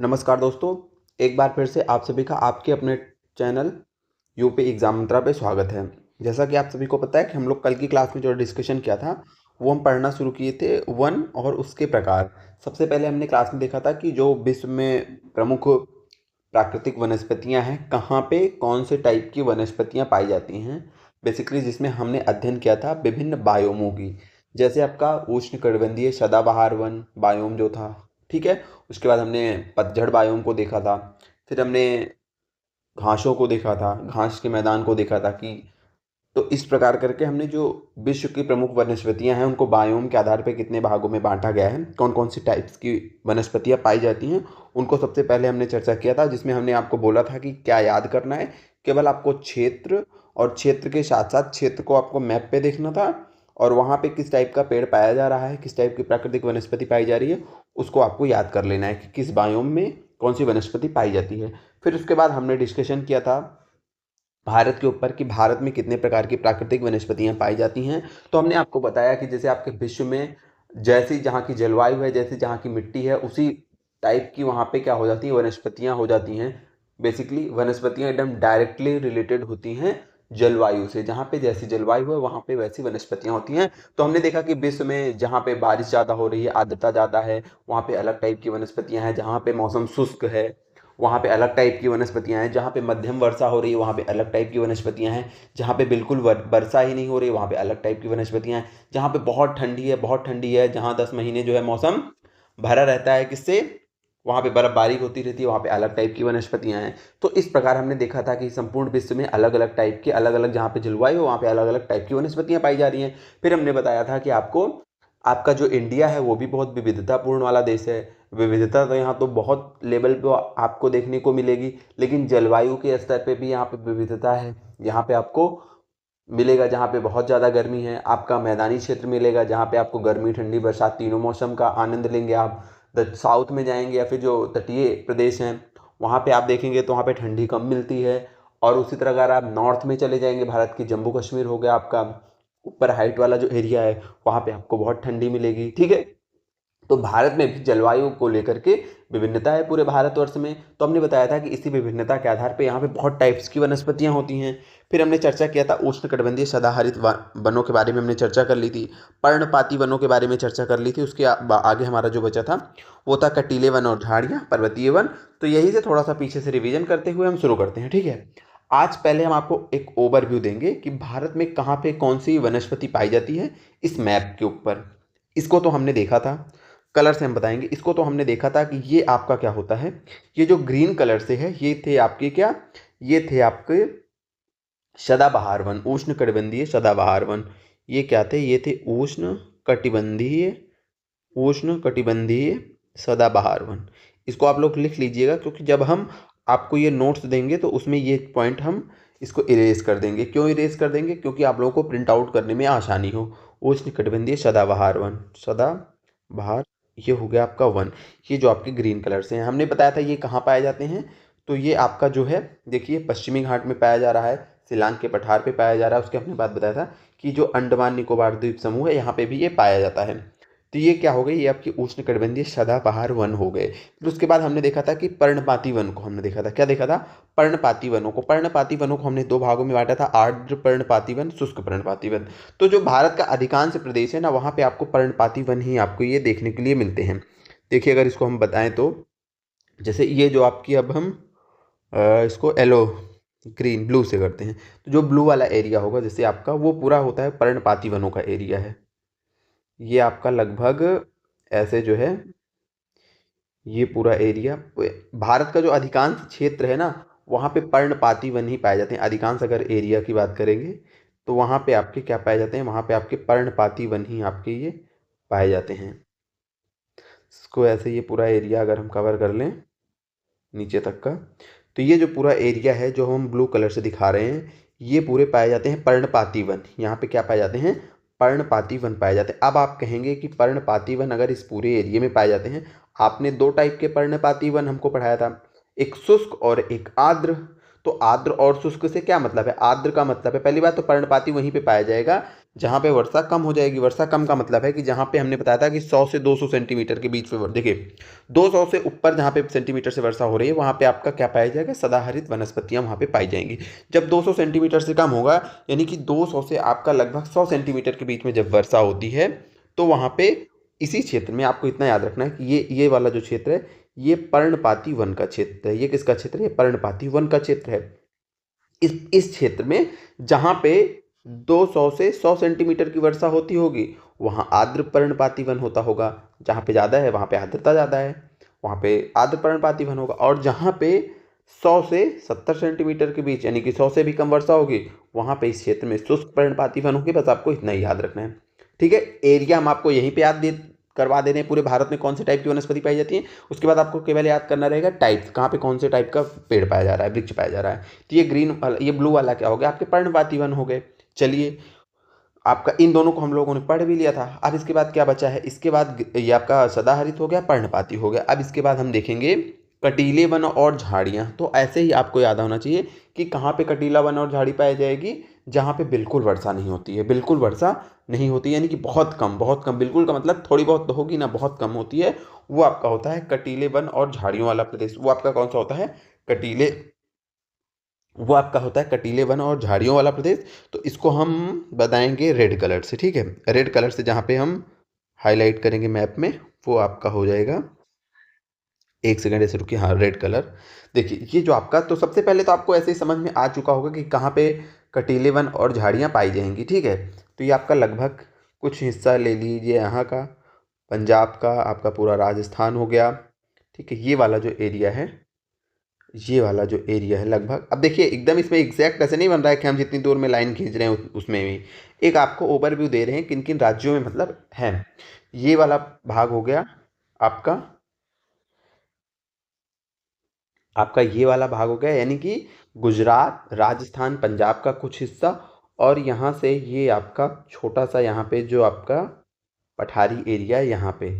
नमस्कार दोस्तों, एक बार फिर से आप सभी का आपके अपने चैनल यूपी एग्ज़ाम मंत्रा पे स्वागत है। जैसा कि आप सभी को पता है कि हम लोग कल की क्लास में जो डिस्कशन किया था, वो हम पढ़ना शुरू किए थे वन और उसके प्रकार। सबसे पहले हमने क्लास में देखा था कि जो विश्व में प्रमुख प्राकृतिक वनस्पतियाँ हैं, कहाँ पे कौन से टाइप की वनस्पतियाँ पाई जाती हैं। बेसिकली जिसमें हमने अध्ययन किया था विभिन्न बायोमों की, जैसे आपका उष्णकटिबंधीय सदाबहार वन बायोम जो था, ठीक है। उसके बाद हमने पतझड़ बायोम को देखा था। फिर हमने घासों को देखा था, घास के मैदान को देखा था कि तो इस प्रकार करके हमने जो विश्व की प्रमुख वनस्पतियां हैं उनको बायोम के आधार पर कितने भागों में बांटा गया है, कौन कौन सी टाइप्स की वनस्पतियां पाई जाती हैं, उनको सबसे पहले हमने चर्चा किया था। जिसमें हमने आपको बोला था कि क्या याद करना है, केवल आपको क्षेत्र और क्षेत्र के साथ साथ क्षेत्र को आपको मैप पे देखना था और वहाँ पे किस टाइप का पेड़ पाया जा रहा है, किस टाइप की प्राकृतिक वनस्पति पाई जा रही है, उसको आपको याद कर लेना है कि किस बायोम में कौन सी वनस्पति पाई जाती है। फिर उसके बाद हमने डिस्कशन किया था भारत के ऊपर कि भारत में कितने प्रकार की प्राकृतिक वनस्पतियां पाई जाती हैं। तो हमने आपको बताया कि जैसे आपके विश्व में जैसी जहाँ की जलवायु है, जैसी जहाँ की मिट्टी है, उसी टाइप की वहाँ पे क्या हो जाती है, वनस्पतियां हो जाती हैं। बेसिकली वनस्पतियां एकदम डायरेक्टली रिलेटेड होती हैं जलवायु से, जहाँ पे जैसी जलवायु है वहाँ पे वैसी वनस्पतियां होती हैं। तो हमने देखा कि विश्व में जहाँ पे बारिश ज़्यादा हो रही है, आर्द्रता ज़्यादा है, वहाँ पे अलग टाइप की वनस्पतियां हैं। जहाँ पे मौसम शुष्क है वहाँ पे अलग टाइप की वनस्पतियां हैं। जहाँ पे मध्यम वर्षा हो रही है वहाँ पे अलग टाइप की वनस्पतियां हैं। जहाँ पे बिल्कुल वर्षा ही नहीं हो रही वहाँ पे अलग टाइप की वनस्पतियां हैं। जहाँ पे बहुत ठंडी है, बहुत ठंडी है, जहाँ 10 महीने जो है मौसम भरा रहता है किससे, वहाँ पे बर्फबारी होती रहती है, वहाँ पे अलग टाइप की वनस्पतियां हैं। तो इस प्रकार हमने देखा था कि संपूर्ण विश्व में अलग अलग टाइप की, अलग अलग जहाँ पे जलवायु हो वहाँ पे अलग अलग टाइप की वनस्पतियां पाई जा रही हैं। फिर हमने बताया था कि आपको आपका जो इंडिया है वो भी बहुत विविधतापूर्ण वाला देश है। विविधता तो यहाँ तो बहुत लेवल पे आपको देखने को मिलेगी, लेकिन जलवायु के स्तर पे भी यहाँ पे विविधता है। यहाँ पे आपको मिलेगा जहाँ पे बहुत ज़्यादा गर्मी है, आपका मैदानी क्षेत्र मिलेगा जहाँ पे आपको गर्मी ठंडी बरसात तीनों मौसम का आनंद लेंगे आप। साउथ में जाएंगे या फिर जो तटीय प्रदेश हैं वहाँ पे आप देखेंगे तो वहाँ पे ठंडी कम मिलती है। और उसी तरह अगर आप नॉर्थ में चले जाएंगे, भारत की जम्मू कश्मीर हो गया आपका ऊपर हाइट वाला जो एरिया है, वहाँ पे आपको बहुत ठंडी मिलेगी, ठीक है। तो भारत में भी जलवायु को लेकर के विभिन्नता है पूरे भारतवर्ष में। तो हमने बताया था कि इसी विभिन्नता के आधार पर यहाँ पे बहुत टाइप्स की वनस्पतियाँ होती हैं। फिर हमने चर्चा किया था उष्णकटिबंधीय सदाहरित वनों के बारे में हमने चर्चा कर ली थी। पर्णपाती वनों के बारे में चर्चा कर ली थी। उसके आगे हमारा जो बचा था वो था कटीले वन और झाड़ियाँ, पर्वतीय वन। तो यही से थोड़ा सा पीछे से रिवीजन करते हुए हम शुरू करते हैं, ठीक है। आज पहले हम आपको एक ओवरव्यू देंगे कि भारत में कहाँ पे कौन सी वनस्पति पाई जाती है इस मैप के ऊपर। इसको तो हमने देखा था, कलर से हम बताएंगे। इसको तो हमने देखा था कि ये आपका क्या होता है, ये जो ग्रीन कलर से है ये थे आपके क्या, ये थे आपके सदाबहार वन, उष्ण कटिबंधीय सदाबहार वन। ये क्या थे, ये थे उष्ण कटिबंधीय सदाबहार वन। इसको आप लोग लिख लीजिएगा, क्योंकि जब हम आपको ये नोट्स देंगे तो उसमें ये पॉइंट हम इसको इरेज कर देंगे। क्यों इरेज कर देंगे, क्योंकि आप लोगों को प्रिंट आउट करने में आसानी हो। उष्ण कटिबंधीय सदाबहार वन, सदाबहार, ये हो गया आपका वन। ये जो आपके ग्रीन कलर से हैं, हमने बताया था ये कहाँ पाए जाते हैं। तो ये आपका जो है देखिए पश्चिमी घाट में पाया जा रहा है, शिलांग के पठार पे पाया जा रहा है। उसके हमने बात बताया था कि जो अंडमान निकोबार द्वीप समूह है यहाँ पे भी ये पाया जाता है। तो ये क्या हो गई, ये आपकी उष्णकटिबंधीय सदाबहार वन हो गए। फिर उसके बाद हमने देखा था कि पर्णपाती वन को हमने देखा था। क्या देखा था, पर्णपाती वनों को। पर्णपाती वनों को हमने दो भागों में बांटा था, आर्द्र पर्णपाती वन, शुष्क पर्णपाती वन। तो जो भारत का अधिकांश प्रदेश है ना, वहाँ पे आपको पर्णपाती वन ही आपको ये देखने के लिए मिलते हैं। देखिए अगर इसको हम बताएं तो जैसे ये जो आपकी, अब हम इसको येलो ग्रीन ब्लू से करते हैं। तो जो ब्लू वाला एरिया होगा जैसे आपका, वो पूरा होता है पर्णपाती वनों का एरिया है। ये आपका लगभग ऐसे जो है ये पूरा एरिया, भारत का जो अधिकांश क्षेत्र है ना वहाँ पे पर्णपाती वन ही पाए जाते हैं। अधिकांश अगर एरिया की बात करेंगे तो वहाँ पे आपके क्या पाए जाते हैं, वहाँ पे आपके पर्णपाती वन ही आपके ये पाए जाते हैं। इसको ऐसे ये पूरा एरिया अगर हम कवर कर लें नीचे तक का, तो ये जो पूरा एरिया है जो हम ब्लू कलर से दिखा रहे हैं, ये पूरे पाए जाते हैं पर्णपाती वन। यहाँ पे क्या पाए जाते हैं, पर्णपाती वन पाए जाते हैं। अब आप कहेंगे कि पर्णपाती वन अगर इस पूरे एरिया में पाए जाते हैं, आपने दो टाइप के पर्णपाती वन हमको पढ़ाया था, एक शुष्क और एक आर्द्र। तो आर्द्र और शुष्क से क्या मतलब है? आर्द्र का मतलब है, पहली बात तो पर्णपाती वहीं पे पाया जाएगा जहाँ पे वर्षा कम हो जाएगी। वर्षा कम का मतलब है कि जहाँ पे हमने बताया था कि 100 से 200 सेंटीमीटर के बीच में, देखिए 200 से ऊपर जहाँ पे सेंटीमीटर से वर्षा हो रही है वहाँ पे आपका क्या पाया जाएगा? सदाहरित वनस्पतियाँ वहाँ पे पाई जाएंगी। जब 200 सेंटीमीटर से कम होगा, यानी कि 200 से आपका लगभग 100 सेंटीमीटर के बीच में जब वर्षा होती है, तो वहाँ पे इसी क्षेत्र में आपको इतना याद रखना है कि ये वाला जो क्षेत्र है, ये पर्णपाती वन का क्षेत्र है। ये किसका क्षेत्र है? ये पर्णपाती वन का क्षेत्र है। इस क्षेत्र में जहाँ पे 200 से 100 सेंटीमीटर की वर्षा होती होगी, वहाँ आर्द्र पर्णपाती वन होता होगा। जहाँ पे ज़्यादा है वहाँ पे आर्द्रता ज़्यादा है, वहाँ पे आर्द्र पर्णपाती वन होगा। और जहाँ पे 100 से 70 सेंटीमीटर के बीच, यानी कि 100 से भी कम वर्षा होगी, वहाँ पे इस क्षेत्र में शुष्क पर्णपाती वन होगी। बस आपको इतना ही याद रखना है, ठीक है। एरिया हम आपको यहीं पे करवा दे रहे हैं, पूरे भारत में कौन से टाइप की वनस्पति पाई जाती है। उसके बाद आपको केवल याद करना रहेगा टाइप्स, कहाँ पे कौन से टाइप का पेड़ पाया जा रहा है, वृक्ष पाया जा रहा है। तो ये ब्लू वाला क्या हो गया? आपके पर्णपाती वन हो गए। चलिए, आपका इन दोनों को हम लोगों ने पढ़ भी लिया था। अब इसके बाद क्या बचा है? इसके बाद ये आपका सदाहरित हो गया, पर्णपाती हो गया। अब इसके बाद हम देखेंगे कटीले वन और झाड़ियाँ। तो ऐसे ही आपको याद होना चाहिए कि कहाँ पे कटीला वन और झाड़ी पाई जाएगी? जहाँ पे बिल्कुल वर्षा नहीं होती है, बिल्कुल वर्षा नहीं होती, यानी कि बहुत कम, बहुत कम। बिल्कुल का मतलब थोड़ी बहुत तो होगी ना, बहुत कम होती है। वो आपका होता है कटीले वन और झाड़ियों वाला प्रदेश। वो आपका कौन सा होता है? कटीले वो आपका होता है कटीले वन और झाड़ियों वाला प्रदेश। तो इसको हम बताएंगे रेड कलर से, ठीक है। रेड कलर से जहाँ पे हम हाईलाइट करेंगे मैप में, वो आपका हो जाएगा, एक सेकंड ऐसे रुकिए, हाँ रेड कलर। देखिए ये जो आपका, तो सबसे पहले तो आपको ऐसे ही समझ में आ चुका होगा कि कहाँ पे कटीले वन और झाड़ियाँ पाई जाएंगी, ठीक है। तो ये आपका लगभग कुछ हिस्सा ले लीजिए यहाँ का, पंजाब का, आपका पूरा राजस्थान हो गया, ठीक है। ये वाला जो एरिया है, ये वाला जो एरिया है लगभग, अब देखिए एकदम इसमें एग्जैक्ट ऐसे नहीं बन रहा है कि हम जितनी दूर में लाइन खींच रहे हैं उसमें भी एक आपको ओवरव्यू दे रहे हैं किन किन राज्यों में मतलब है। ये वाला भाग हो गया आपका आपका ये वाला भाग हो गया, यानी कि गुजरात, राजस्थान, पंजाब का कुछ हिस्सा। और यहाँ से ये आपका छोटा सा यहाँ पे जो आपका पठारी एरिया है, यहाँ पे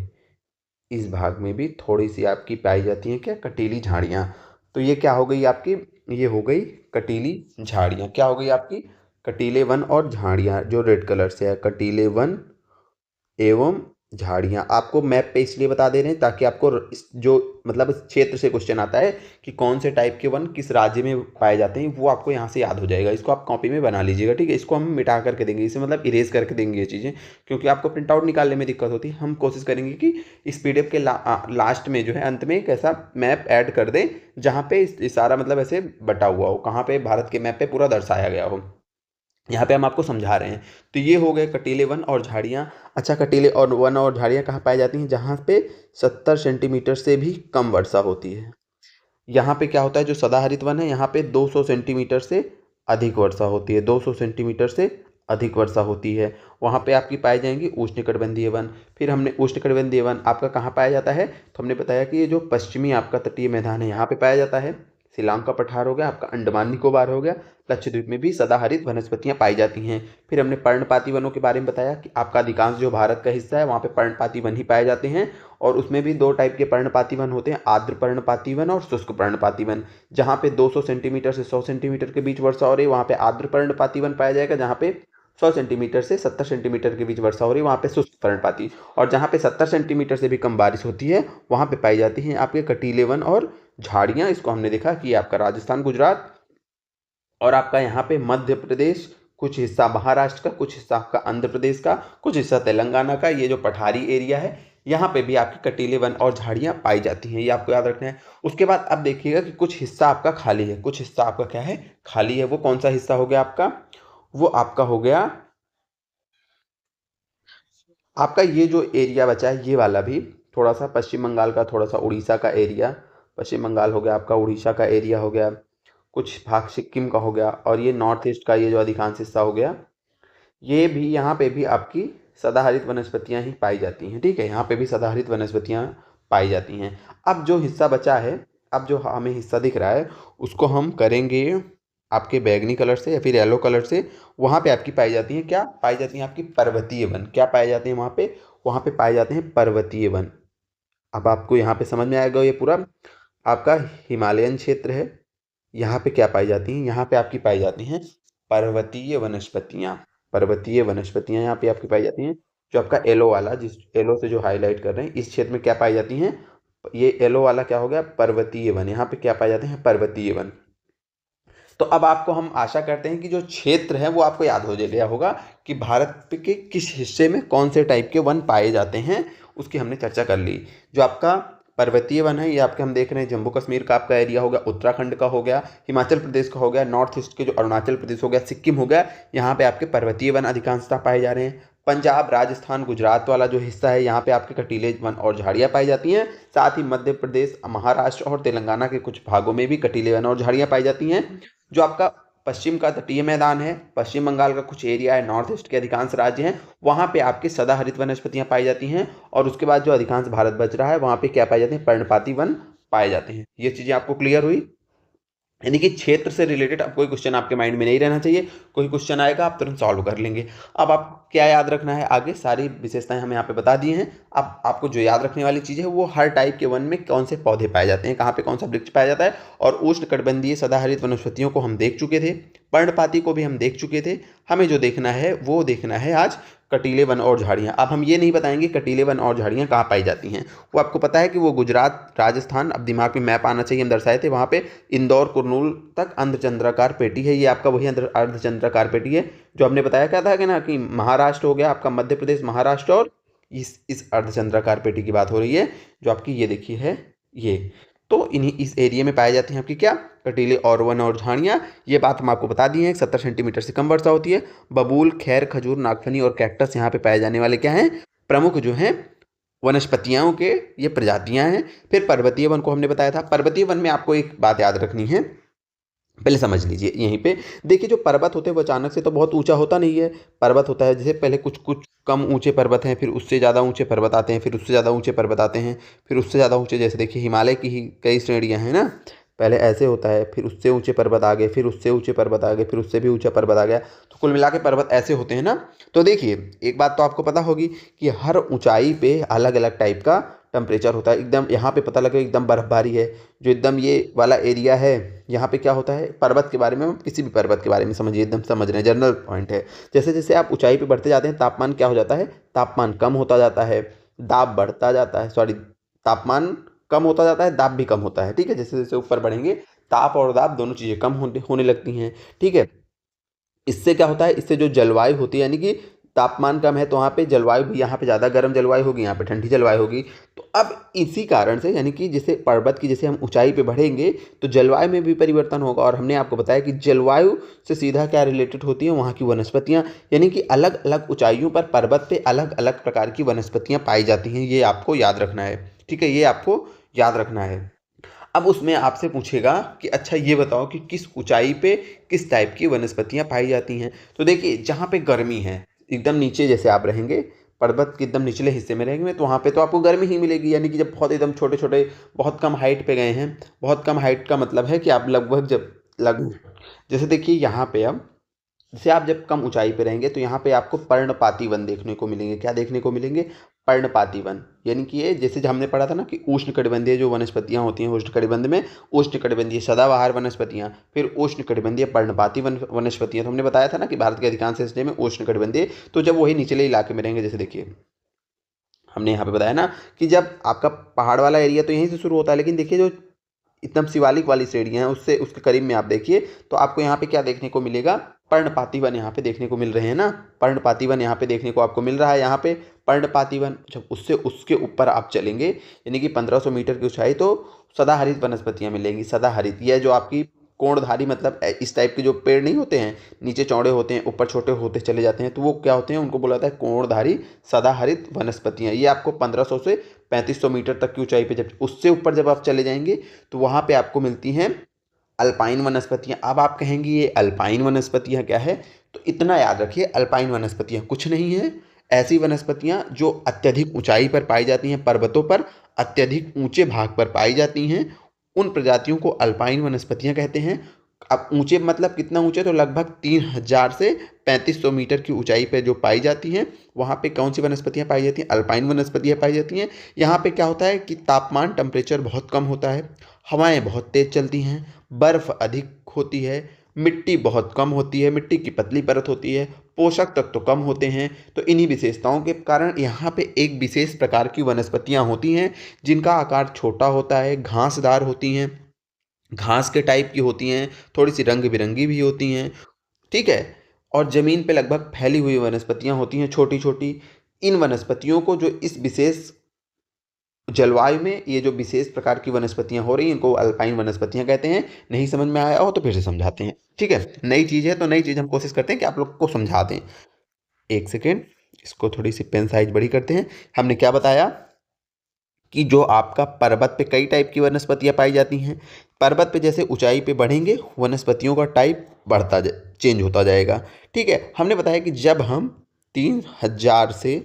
इस भाग में भी थोड़ी सी आपकी पाई जाती हैं क्या? कटीली झाड़ियाँ। तो ये क्या हो गई आपकी? ये हो गई कटीली झाड़ियाँ। क्या हो गई आपकी? कटीले वन और झाड़ियाँ, जो रेड कलर से है, कटीले वन एवं झाड़ियाँ। आपको मैप पे इसलिए बता दे रहे हैं ताकि आपको जो मतलब इस क्षेत्र से क्वेश्चन आता है कि कौन से टाइप के वन किस राज्य में पाए जाते हैं, वो आपको यहाँ से याद हो जाएगा। इसको आप कॉपी में बना लीजिएगा, ठीक है। इसको हम मिटा करके देंगे, इसे मतलब इरेज करके देंगे ये चीज़ें, क्योंकि आपको प्रिंट आउट निकालने में दिक्कत होती है। हम कोशिश करेंगे कि इस पीडीएफ के लास्ट में जो है, अंत में एक ऐसा मैप ऐड कर दें जहाँ पे सारा मतलब ऐसे बटा हुआ हो, कहाँ पे भारत के मैप पे पूरा दर्शाया गया हो। यहाँ पे हम आपको समझा रहे हैं। तो ये हो गए कटीले वन और झाड़ियाँ। अच्छा, कटीले और वन और झाड़ियाँ कहाँ पाई जाती हैं? जहाँ पे 70 सेंटीमीटर से भी कम वर्षा होती है। यहाँ पे क्या होता है? जो सदाहरित वन है, यहाँ पे 200 सेंटीमीटर से अधिक वर्षा होती है, 200 सेंटीमीटर से अधिक वर्षा होती है। वहाँ पे आपकी पाई जाएंगी उष्णकटिबंधीय वन। फिर हमने उष्णकटिबंधीय वन आपका कहाँ पाया जाता है? तो हमने बताया कि ये जो पश्चिमी आपका तटीय मैदान है, यहाँ पे पाया जाता है। शिलांग का पठार हो गया, आपका अंडमान निकोबार हो गया, लक्षद्वीप में भी सदाहरित वनस्पतियाँ पाई जाती हैं। फिर हमने पर्णपाती वनों के बारे में बताया कि आपका अधिकांश जो भारत का हिस्सा है, वहाँ पे पर्णपाती वन ही पाए जाते हैं। और उसमें भी दो टाइप के पर्णपाती वन होते हैं, आर्द्र पर्णपाती वन और शुष्क पर्णपाती वन। जहाँ पे 200 सेंटीमीटर से 100 सेंटीमीटर के बीच वर्षा हो रही है, वहाँ पे आर्द्र पर्णपाती वन पाया जाएगा। जहाँ पे 100 सेंटीमीटर से 70 सेंटीमीटर के बीच वर्षा हो रही है, वहाँ पे शुष्क पर्णपाती। और जहाँ पे 70 सेंटीमीटर से भी कम बारिश होती है, वहाँ पे पाई जाती हैं आपके कटीले वन और झाड़ियाँ। इसको हमने देखा कि आपका राजस्थान, गुजरात और आपका यहाँ पे मध्य प्रदेश, कुछ हिस्सा महाराष्ट्र का, कुछ हिस्सा आपका आंध्र प्रदेश का, कुछ हिस्सा तेलंगाना का, ये जो पठारी एरिया है, यहाँ पे भी आपके कटीले वन और झाड़ियाँ पाई जाती हैं। ये आपको याद रखना है। उसके बाद अब देखिएगा कि कुछ हिस्सा आपका खाली है, कुछ हिस्सा आपका क्या है? खाली है। वो कौन सा हिस्सा हो गया आपका? वो आपका हो गया आपका ये जो एरिया बचा है, ये वाला भी थोड़ा सा पश्चिम बंगाल का, थोड़ा सा उड़ीसा का एरिया, पश्चिम बंगाल हो गया आपका, उड़ीसा का एरिया हो गया, कुछ भाग सिक्किम का हो गया, और ये नॉर्थ ईस्ट का ये जो अधिकांश हिस्सा हो गया, ये भी, यहाँ पे भी आपकी सदाहरित वनस्पतियाँ ही पाई जाती हैं, ठीक है। यहाँ पे भी सदाहरित वनस्पतियाँ पाई जाती हैं। अब जो हिस्सा बचा है, अब जो हमें हिस्सा दिख रहा है, उसको हम करेंगे आपके बैगनी कलर से या फिर येलो कलर से। वहाँ पे आपकी पाई जाती हैं क्या? पाई जाती हैं आपकी पर्वतीय वन। क्या पाए जाते हैं वहाँ पे? वहाँ पे पाए जाते हैं पर्वतीय वन। अब आपको यहाँ पे समझ में आएगा, ये पूरा आपका हिमालयन क्षेत्र है, यहाँ पे क्या पाई जाती हैं, यहाँ पे आपकी पाई जाती हैं पर्वतीय वनस्पतियाँ। पर्वतीय वनस्पतियाँ यहाँ पे आपकी पाई जाती हैं। जो आपका येलो वाला, जिस येलो से जो हाईलाइट कर रहे हैं, इस क्षेत्र में क्या पाई जाती हैं, ये येलो वाला क्या हो गया, पर्वतीय वन। यहाँ पे क्या पाए जाते हैं, पर्वतीय वन। तो अब आपको हम आशा करते हैं कि जो क्षेत्र है वो आपको याद हो गया होगा कि भारत के किस हिस्से में कौन से टाइप के वन पाए जाते हैं, उसकी हमने चर्चा कर ली। जो आपका पर्वतीय वन है, ये आपके हम देख रहे हैं जम्मू कश्मीर का आपका एरिया हो गया, उत्तराखंड का हो गया, हिमाचल प्रदेश का हो गया, नॉर्थ ईस्ट के जो अरुणाचल प्रदेश हो गया, सिक्किम हो गया, यहाँ पे आपके पर्वतीय वन अधिकांशतः पाए जा रहे हैं। पंजाब, राजस्थान, गुजरात वाला जो हिस्सा है, यहाँ पे आपके कटीले वन और झाड़ियाँ पाई जाती हैं। साथ ही मध्य प्रदेश, महाराष्ट्र और तेलंगाना के कुछ भागों में भी कटीले वन और झाड़ियाँ पाई जाती हैं। जो आपका पश्चिम का तटीय मैदान है, पश्चिम बंगाल का कुछ एरिया है, नॉर्थ ईस्ट के अधिकांश राज्य हैं, वहाँ पे आपके सदाहरित वनस्पतियाँ पाई जाती हैं। और उसके बाद जो अधिकांश भारत बच रहा है, वहाँ पे क्या पाए जाते हैं, पर्णपाती वन पाए जाते हैं। ये चीज़ें आपको क्लियर हुई। यानी कि क्षेत्र से रिलेटेड अब कोई क्वेश्चन आपके माइंड में नहीं रहना चाहिए, कोई क्वेश्चन आएगा आप तुरंत सॉल्व कर लेंगे। अब आप क्या याद रखना है, आगे सारी विशेषताएं हम यहाँ पे बता दी हैं। अब आपको जो याद रखने वाली चीज़ है वो हर टाइप के वन में कौन से पौधे पाए जाते हैं, कहाँ पे कौन सा वृक्ष पाया जाता है। और उष्णकटिबंधीय सदाहरित वनस्पतियों को हम देख चुके थे, पर्णपाती को भी हम देख चुके थे। हमें जो देखना है वो देखना है आज कटीले वन और झाड़ियाँ। अब हम ये नहीं बताएंगे कटीले वन और झाड़ियाँ कहाँ पाई जाती हैं, वो आपको पता है कि वो गुजरात, राजस्थान, अब दिमाग में मैप आना चाहिए, हम दर्शाए थे वहाँ पे इंदौर, कुरनूल तक अर्धचंद्राकार पेटी है। ये आपका वही अर्धचंद्राकार पेटी है जो हमने बताया क्या था कि ना, कि महाराष्ट्र हो गया आपका, मध्य प्रदेश, महाराष्ट्र, और इस अर्धचंद्राकार पेटी की बात हो रही है जो आपकी ये देखिए है ये। तो इन्हीं इस एरिया में पाए जाते हैं आपकी क्या, कटीले और वन और झाड़ियाँ। ये बात हम आपको बता दी है। 70 सेंटीमीटर से कम वर्षा होती है। बबूल, खैर, खजूर, नागफनी और कैक्टस यहाँ पे पाए जाने वाले क्या हैं, प्रमुख जो हैं वनस्पतियों के ये प्रजातियां हैं। फिर पर्वतीय वन को हमने बताया था। पर्वतीय वन में आपको एक बात याद रखनी है, पहले समझ लीजिए। यहीं पे देखिए, जो पर्वत होते हैं वो अचानक से तो बहुत ऊंचा होता नहीं है। पर्वत होता है जैसे पहले कुछ कुछ कम ऊंचे पर्वत हैं, फिर उससे ज़्यादा ऊंचे पर्वत आते हैं, फिर उससे ज़्यादा ऊंचे पर्वत आते हैं, फिर उससे ज़्यादा ऊंचे। जैसे देखिए हिमालय की ही कई श्रेणियाँ हैं ना, पहले ऐसे होता है, फिर उससे ऊंचे पर्वत आ गए, फिर उससे ऊंचे पर्वत आ गए, फिर उससे भी ऊंचा पर्वत आ गया। तो कुल मिला के पर्वत ऐसे होते हैं ना। तो देखिए एक बात तो आपको पता होगी कि हर ऊंचाई पे अलग अलग टाइप का टेम्परेचर होता है। एकदम यहाँ पे पता लगे एकदम बर्फबारी है, जो एकदम ये वाला एरिया है, यहाँ पे क्या होता है, पर्वत के बारे में हम किसी भी पर्वत के बारे में समझिए, एकदम समझ रहे हैं, जनरल पॉइंट है। जैसे जैसे आप ऊंचाई पे बढ़ते जाते हैं, तापमान क्या हो जाता है, तापमान कम होता जाता है, दाब बढ़ता जाता है, सॉरी, तापमान कम होता जाता है, दाब भी कम होता है। ठीक है, जैसे जैसे ऊपर बढ़ेंगे ताप और दाब दोनों चीज़ें कम होने लगती हैं। ठीक है, इससे क्या होता है, इससे जो जलवायु होती है, यानी कि तापमान कम है तो वहाँ पे जलवायु भी, यहाँ पे ज़्यादा गर्म जलवायु होगी, यहाँ पे ठंडी जलवायु होगी। तो अब इसी कारण से, यानी कि जैसे पर्वत की जैसे हम ऊंचाई पे बढ़ेंगे तो जलवायु में भी परिवर्तन होगा। और हमने आपको बताया कि जलवायु से सीधा क्या रिलेटेड होती है, वहाँ की वनस्पतियाँ। यानी कि अलग अलग ऊंचाइयों पर पर्वत पे अलग अलग प्रकार की वनस्पतियाँ पाई जाती हैं, ये आपको याद रखना है। ठीक है, ये आपको याद रखना है। अब उसमें आपसे पूछेगा कि अच्छा ये बताओ कि किस ऊंचाई पे किस टाइप की वनस्पतियां पाई जाती हैं। तो देखिए, जहाँ पे गर्मी है, एकदम नीचे जैसे आप रहेंगे, पर्वत के एकदम निचले हिस्से में रहेंगे तो वहाँ पे तो आपको गर्मी ही मिलेगी। यानी कि जब बहुत एकदम छोटे छोटे बहुत कम हाइट पे गए हैं, बहुत कम हाइट का मतलब है कि आप लगभग जब जैसे देखिए यहाँ पे अब, जैसे आप जब कम ऊंचाई पे रहेंगे तो यहाँ पे आपको पर्णपाती वन देखने को मिलेंगे। क्या देखने को मिलेंगे, पर्णपाती वन। यानी कि ये जैसे हमने पढ़ा था ना कि उष्णकटिबंधीय जो वनस्पतियाँ होती हैं, उष्णकटिबंध में उष्णकटिबंधीय सदाबहार वनस्पतियाँ, फिर उष्णकटिबंधीय पर्णपाती वनस्पतियाँ। तो हमने बताया था ना कि भारत के अधिकांश हिस्से में उष्णकटिबंधीय, तो जब वही निचले इलाके में रहेंगे, जैसे देखिए हमने यहाँ पे बताया ना कि जब आपका पहाड़ वाला एरिया तो यहीं से शुरू होता है, लेकिन देखिए जो एकदम शिवालिक वाली श्रेणियाँ हैं उससे उसके करीब में आप देखिए तो आपको यहाँ पे क्या देखने को मिलेगा, पर्णपाती वन यहाँ पे देखने को मिल रहे हैं ना। पर्णपाती वन यहाँ पे देखने को आपको मिल रहा है। यहाँ पे पर्णपाती वन, जब उससे उसके ऊपर आप चलेंगे यानी कि 1500 मीटर की ऊंचाई, तो सदाहरित वनस्पतियाँ मिलेंगी। सदाहरित यह जो आपकी कोणधारी, मतलब इस टाइप के जो पेड़ नहीं होते हैं, नीचे चौड़े होते हैं, ऊपर छोटे होते चले जाते हैं, तो वो क्या होते हैं, उनको बोला जाता है कोणधारी सदाहरित वनस्पतियाँ। ये आपको 1500 से 3500 मीटर तक की ऊंचाई पे, जब उससे ऊपर जब आप चले जाएंगे तो वहाँ पे आपको मिलती हैं अल्पाइन वनस्पतियाँ। अब आप कहेंगे ये अल्पाइन वनस्पतियाँ क्या है, तो इतना याद रखिए, अल्पाइन वनस्पतियाँ कुछ नहीं है, ऐसी वनस्पतियाँ जो अत्यधिक ऊंचाई पर पाई जाती हैं, पर्वतों पर अत्यधिक ऊंचे भाग पर पाई जाती हैं, उन प्रजातियों को अल्पाइन वनस्पतियाँ कहते हैं। अब ऊंचे मतलब कितना ऊंचे, तो लगभग 3000 से 3500 मीटर की ऊंचाई पे जो पाई जाती हैं, वहाँ पे कौन सी वनस्पतियाँ पाई जाती हैं? अल्पाइन वनस्पतियाँ पाई जाती हैं। यहाँ पे क्या होता है कि तापमान टेम्परेचर बहुत कम होता है, हवाएं बहुत तेज चलती हैं, बर्फ अधिक होती है, मिट्टी बहुत कम होती है, मिट्टी की पतली परत होती है, पोषक तत्व तो कम होते हैं। तो इन्हीं विशेषताओं के कारण यहाँ पे एक विशेष प्रकार की वनस्पतियाँ होती हैं जिनका आकार छोटा होता है, घासदार होती हैं, घास के टाइप की होती हैं, थोड़ी सी रंग बिरंगी भी होती हैं, ठीक है। और ज़मीन पे लगभग फैली हुई वनस्पतियाँ होती हैं छोटी छोटी। इन वनस्पतियों को जो इस विशेष जलवायु में ये जो विशेष प्रकार की वनस्पतियाँ हो रही हैं, इनको अल्पाइन वनस्पतियाँ कहते हैं। नहीं समझ में आया हो तो फिर से समझाते हैं, ठीक है। नई चीज़ है तो नई चीज़ हम कोशिश करते हैं कि आप लोग को समझा दें। एक सेकेंड, इसको थोड़ी सी पेन साइज बड़ी करते हैं। हमने क्या बताया कि जो आपका पर्वत पे कई टाइप की वनस्पतियाँ पाई जाती हैं। पर्वत पे जैसे ऊंचाई पे बढ़ेंगे वनस्पतियों का टाइप चेंज होता जाएगा, ठीक है। हमने बताया कि जब हम 3000 से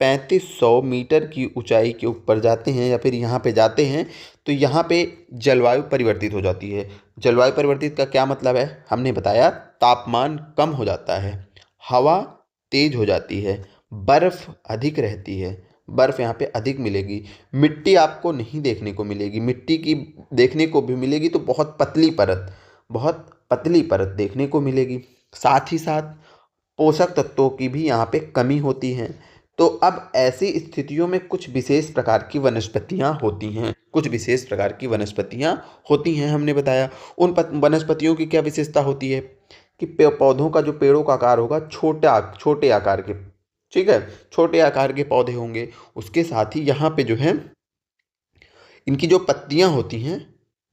3500 मीटर की ऊंचाई के ऊपर जाते हैं या फिर यहाँ पे जाते हैं, तो यहाँ पे जलवायु परिवर्तित हो जाती है। जलवायु परिवर्तित का क्या मतलब है? हमने बताया तापमान कम हो जाता है, हवा तेज हो जाती है, बर्फ अधिक रहती है, बर्फ यहाँ पे अधिक मिलेगी, मिट्टी आपको नहीं देखने को मिलेगी, मिट्टी की देखने को भी मिलेगी तो बहुत पतली परत, बहुत पतली परत देखने को मिलेगी। साथ ही साथ पोषक तत्वों की भी यहाँ पे कमी होती है। तो अब ऐसी स्थितियों में कुछ विशेष प्रकार की वनस्पतियाँ होती हैं, कुछ विशेष प्रकार की वनस्पतियाँ होती हैं। हमने बताया उन वनस्पतियों की क्या विशेषता होती है कि पौधों का जो पेड़ों का आकार होगा छोटे आकार के, ठीक है, छोटे आकार के पौधे होंगे। उसके साथ ही यहाँ पे जो है इनकी जो पत्तियाँ होती हैं,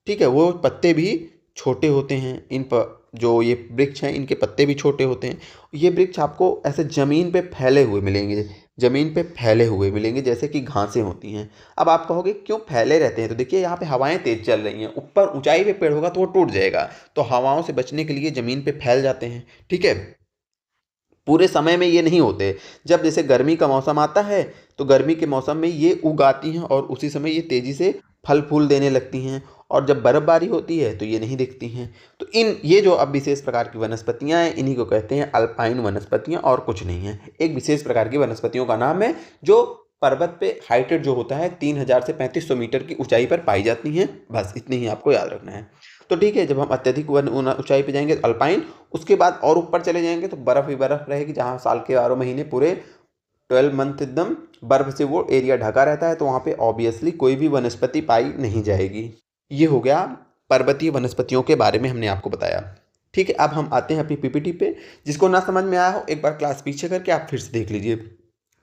ठीक है, वो पत्ते भी छोटे होते हैं। जो ये वृक्ष हैं इनके पत्ते भी छोटे होते हैं। ये वृक्ष आपको ऐसे ज़मीन पे फैले हुए मिलेंगे, ज़मीन पे फैले हुए मिलेंगे जैसे कि घासें होती हैं। अब आप कहोगे क्यों फैले रहते हैं? तो देखिए यहाँ पे हवाएं तेज चल रही हैं, ऊपर ऊंचाई पे पेड़ होगा तो वो टूट जाएगा, तो हवाओं से बचने के लिए ज़मीन पे फैल जाते हैं, ठीक है। पूरे समय में ये नहीं होते। जब जैसे गर्मी का मौसम आता है तो गर्मी के मौसम में ये उग आती हैं और उसी समय ये तेज़ी से फल फूल देने लगती हैं, और जब बर्फ़बारी होती है तो ये नहीं दिखती हैं। तो ये जो अब विशेष प्रकार की वनस्पतियाँ हैं इन्हीं को कहते हैं अल्पाइन वनस्पतियाँ, और कुछ नहीं है। एक विशेष प्रकार की वनस्पतियों का नाम है जो पर्वत पे हाइटेड जो होता है 3000 से 3500 मीटर की ऊंचाई पर पाई जाती हैं। बस इतनी ही आपको याद रखना है। तो ठीक है, जब हम अत्यधिक ऊंचाई पे जाएंगे तो अल्पाइन, उसके बाद और ऊपर चले जाएंगे तो बर्फ़ ही बर्फ़ रहेगी, जहाँ साल के 12 महीने पूरे 12 मंथ एकदम बर्फ़ से वो एरिया ढका रहता है, तो वहाँ पे ऑब्वियसली कोई भी वनस्पति पाई नहीं जाएगी। ये हो गया पर्वतीय वनस्पतियों के बारे में हमने आपको बताया, ठीक है। अब हम आते हैं अपनी पीपीटी पे। जिसको ना समझ में आया हो एक बार क्लास पीछे करके आप फिर से देख लीजिए।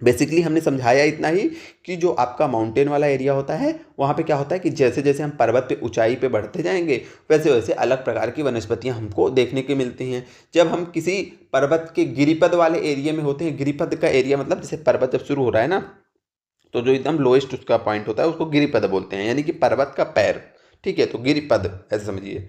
बेसिकली हमने समझाया इतना ही कि जो आपका माउंटेन वाला एरिया होता है वहाँ पे क्या होता है कि जैसे जैसे हम पर्वत पे ऊंचाई पे बढ़ते जाएंगे वैसे वैसे अलग प्रकार की वनस्पतियाँ हमको देखने के मिलती हैं। जब हम किसी पर्वत के गिरिपद वाले एरिया में होते हैं, गिरिपद का एरिया मतलब जैसे पर्वत जब शुरू हो रहा है ना, तो जो एकदम लोएस्ट उसका पॉइंट होता है उसको गिरिपद बोलते हैं, यानी कि पर्वत का पैर, ठीक है। तो गिरिपद ऐसे समझिए।